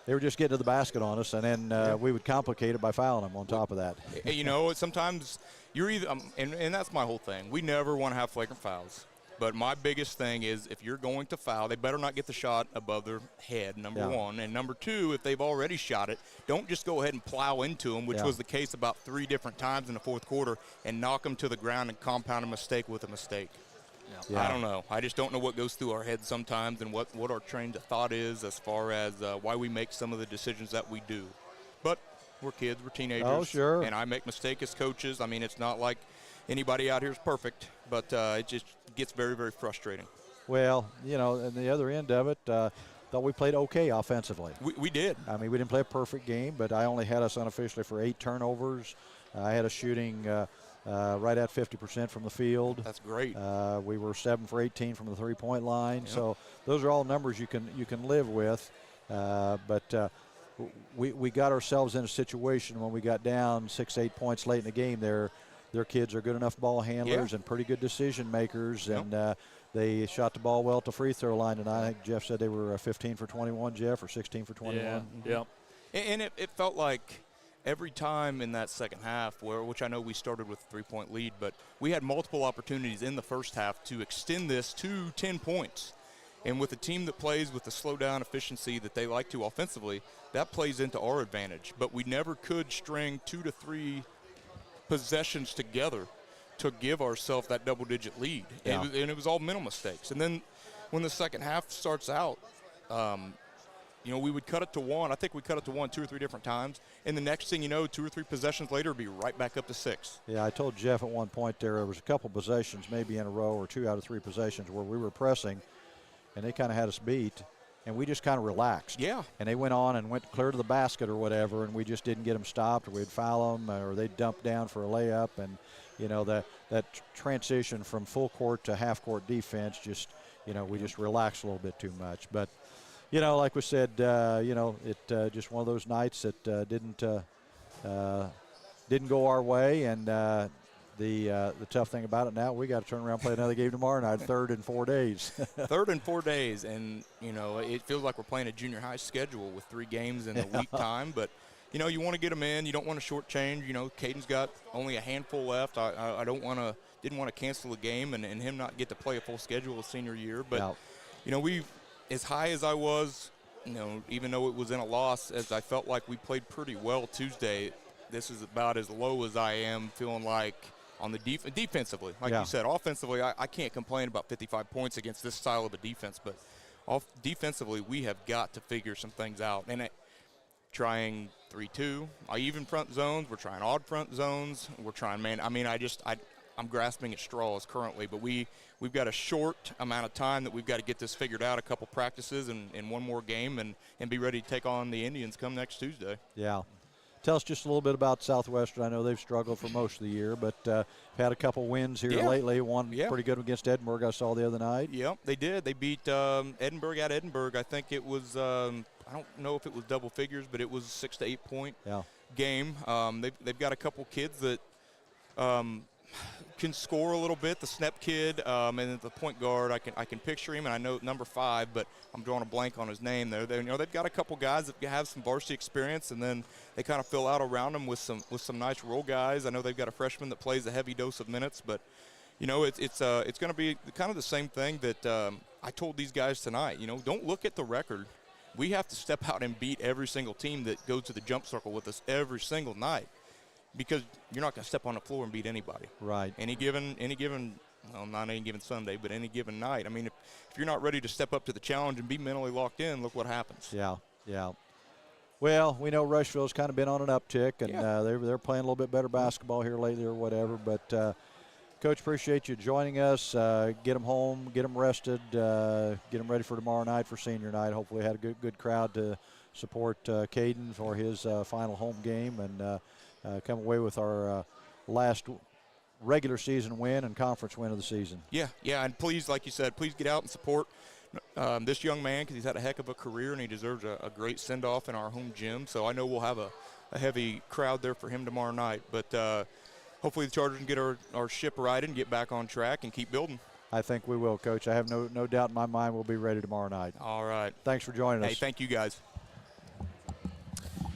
[SPEAKER 1] getting to the basket on us, and then we would complicate it by fouling them on top of that.
[SPEAKER 12] You know, sometimes you're either and that's my whole thing. We never want to have flagrant fouls. But my biggest thing is, if you're going to foul, they better not get the shot above their head, number 1. And number 2, if they've already shot it, don't just go ahead and plow into them, which was the case about 3 different times in the fourth quarter, and knock them to the ground and compound a mistake with a mistake. I don't know. I just don't know what goes through our heads sometimes and what our trained thought is as far as why we make some of the decisions that we do. But we're kids, we're teenagers.
[SPEAKER 1] Oh, sure.
[SPEAKER 12] And I make mistakes as coaches. I mean, it's not like anybody out here is perfect, but it just gets very, very frustrating.
[SPEAKER 1] Well, you know, and the other end of it, thought we played okay offensively.
[SPEAKER 12] We did.
[SPEAKER 1] I mean, we didn't play a perfect game, but I only had us unofficially for 8 turnovers. I had us shooting right at 50% from the field.
[SPEAKER 12] That's great.
[SPEAKER 1] We were 7 for 18 from the three-point line. Yep. So those are all numbers you can live with. But we got ourselves in a situation when we got down 6-8 points late in the game there their kids are good enough ball handlers and pretty good decision makers, and they shot the ball well at the free throw line tonight. I think Jeff said they were 15 for 21, Jeff, or 16 for 21.
[SPEAKER 2] Yeah.
[SPEAKER 12] And it felt like every time in that second half, which I know we started with a 3-point lead, but we had multiple opportunities in the first half to extend this to 10 points. And with a team that plays with the slow down efficiency that they like to offensively, that plays into our advantage. But we never could string 2 to 3 possessions together to give ourselves that double-digit lead.
[SPEAKER 1] Yeah.
[SPEAKER 12] And it was all mental mistakes. And then when the second half starts out, we would cut it to 1. I think we cut it to 1 2 or 3 different times. And the next thing you know, 2 or 3 possessions later, it'd be right back up to 6.
[SPEAKER 1] Yeah, I told Jeff at one point there was a couple possessions, maybe in a row or 2 out of 3 possessions, where we were pressing, and they kind of had us beat, and we just kind of relaxed.
[SPEAKER 12] Yeah.
[SPEAKER 1] And they went on and went clear to the basket or whatever, and we just didn't get them stopped, or we'd foul them, or they'd dump down for a layup. And, that transition from full court to half court defense just, we just relaxed a little bit too much. But, like we said, it just one of those nights that didn't go our way. And the tough thing about it now, we got to turn around and play another game tomorrow night, third in 4 days.
[SPEAKER 12] Third in 4 days, and it feels like we're playing a junior high schedule with 3 games in a week time. But you want to get them in. You don't want to shortchange. Caden's got only a handful left. I didn't want to cancel a game and him not get to play a full schedule his senior year. But we, as high as I was, even though it was in a loss, as I felt like we played pretty well Tuesday, this is about as low as I am feeling like on the defensively. Like you said, offensively, I can't complain about 55 points against this style of a defense, but defensively, we have got to figure some things out. And trying 3-2, even front zones, we're trying odd front zones, we're trying man. I mean, I'm grasping at straws currently, but we've got a short amount of time that we've got to get this figured out, a couple practices and one more game, and be ready to take on the Indians come next Tuesday.
[SPEAKER 1] Yeah. Tell us just a little bit about Southwestern. I know they've struggled for most of the year, but had a couple wins here lately. One pretty good against Edinburgh I saw the other night.
[SPEAKER 12] Yep, they did. They beat Edinburgh at Edinburgh. I think it was, I don't know if it was double figures, but it was a 6 to 8 point game. They've got a couple kids that can score a little bit. The Snep kid and the point guard, I can picture him, and I know number 5, but I'm drawing a blank on his name there. They've got a couple guys that have some varsity experience, and then they kind of fill out around them with some nice role guys. I know they've got a freshman that plays a heavy dose of minutes, but it's going to be kind of the same thing that I told these guys tonight. Don't look at the record. We have to step out and beat every single team that goes to the jump circle with us every single night, because you're not going to step on the floor and beat anybody.
[SPEAKER 1] Right.
[SPEAKER 12] Any given, well, not any given Sunday, but any given night. I mean, if you're not ready to step up to the challenge and be mentally locked in, look what happens.
[SPEAKER 1] Yeah. Well, we know Rushville's kind of been on an uptick, and they're playing a little bit better basketball here lately or whatever. But, Coach, appreciate you joining us. Get them home, get them rested, get them ready for tomorrow night for senior night. Hopefully had a good crowd to support Caden for his final home game, and come away with our last regular season win and conference win of the season.
[SPEAKER 12] Yeah, and please, like you said, please get out and support this young man, because he's had a heck of a career and he deserves a great send-off in our home gym. So I know we'll have a heavy crowd there for him tomorrow night. But hopefully the Chargers can get our ship righted and get back on track and keep building.
[SPEAKER 1] I think we will, Coach. I have no doubt in my mind we'll be ready tomorrow night.
[SPEAKER 12] All right.
[SPEAKER 1] Thanks for joining us.
[SPEAKER 12] Hey, thank you, guys.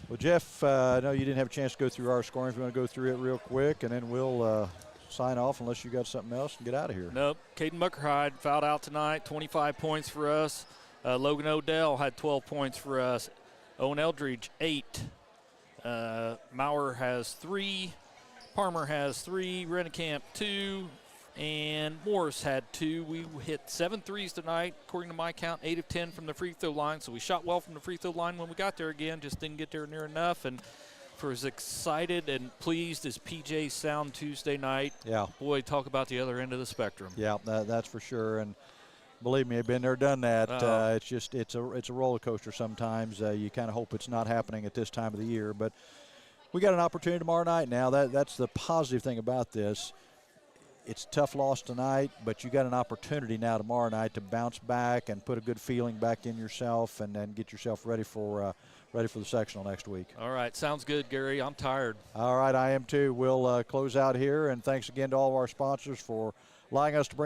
[SPEAKER 1] Well, Jeff, I know you didn't have a chance to go through our scoring. If you want to go through it real quick, and then we'll sign off unless you got something else and get out of here.
[SPEAKER 2] Nope. Caden Muckerhide fouled out tonight, 25 points for us. Logan Odell had 12 points for us. Owen Eldridge, 8. Maurer has 3. Parmer has 3. Rennekamp, 2. And Morris had 2. We hit 7 threes tonight, according to my count, 8 of 10 from the free throw line. So we shot well from the free throw line when we got there again, just didn't get there near enough. And for as excited and pleased as PJ sound Tuesday night, boy, talk about the other end of the spectrum.
[SPEAKER 1] Yeah, that's for sure. And believe me, I've been there, done that. It's a roller coaster sometimes. You kind of hope it's not happening at this time of the year, but we got an opportunity tomorrow night now. That's the positive thing about this. it's a tough loss tonight, but you got an opportunity now tomorrow night to bounce back and put a good feeling back in yourself, and then get yourself ready for the sectional next week.
[SPEAKER 2] All right, sounds good, Gary. I'm tired.
[SPEAKER 1] All right, I am too. We'll close out here, and thanks again to all of our sponsors for allowing us to bring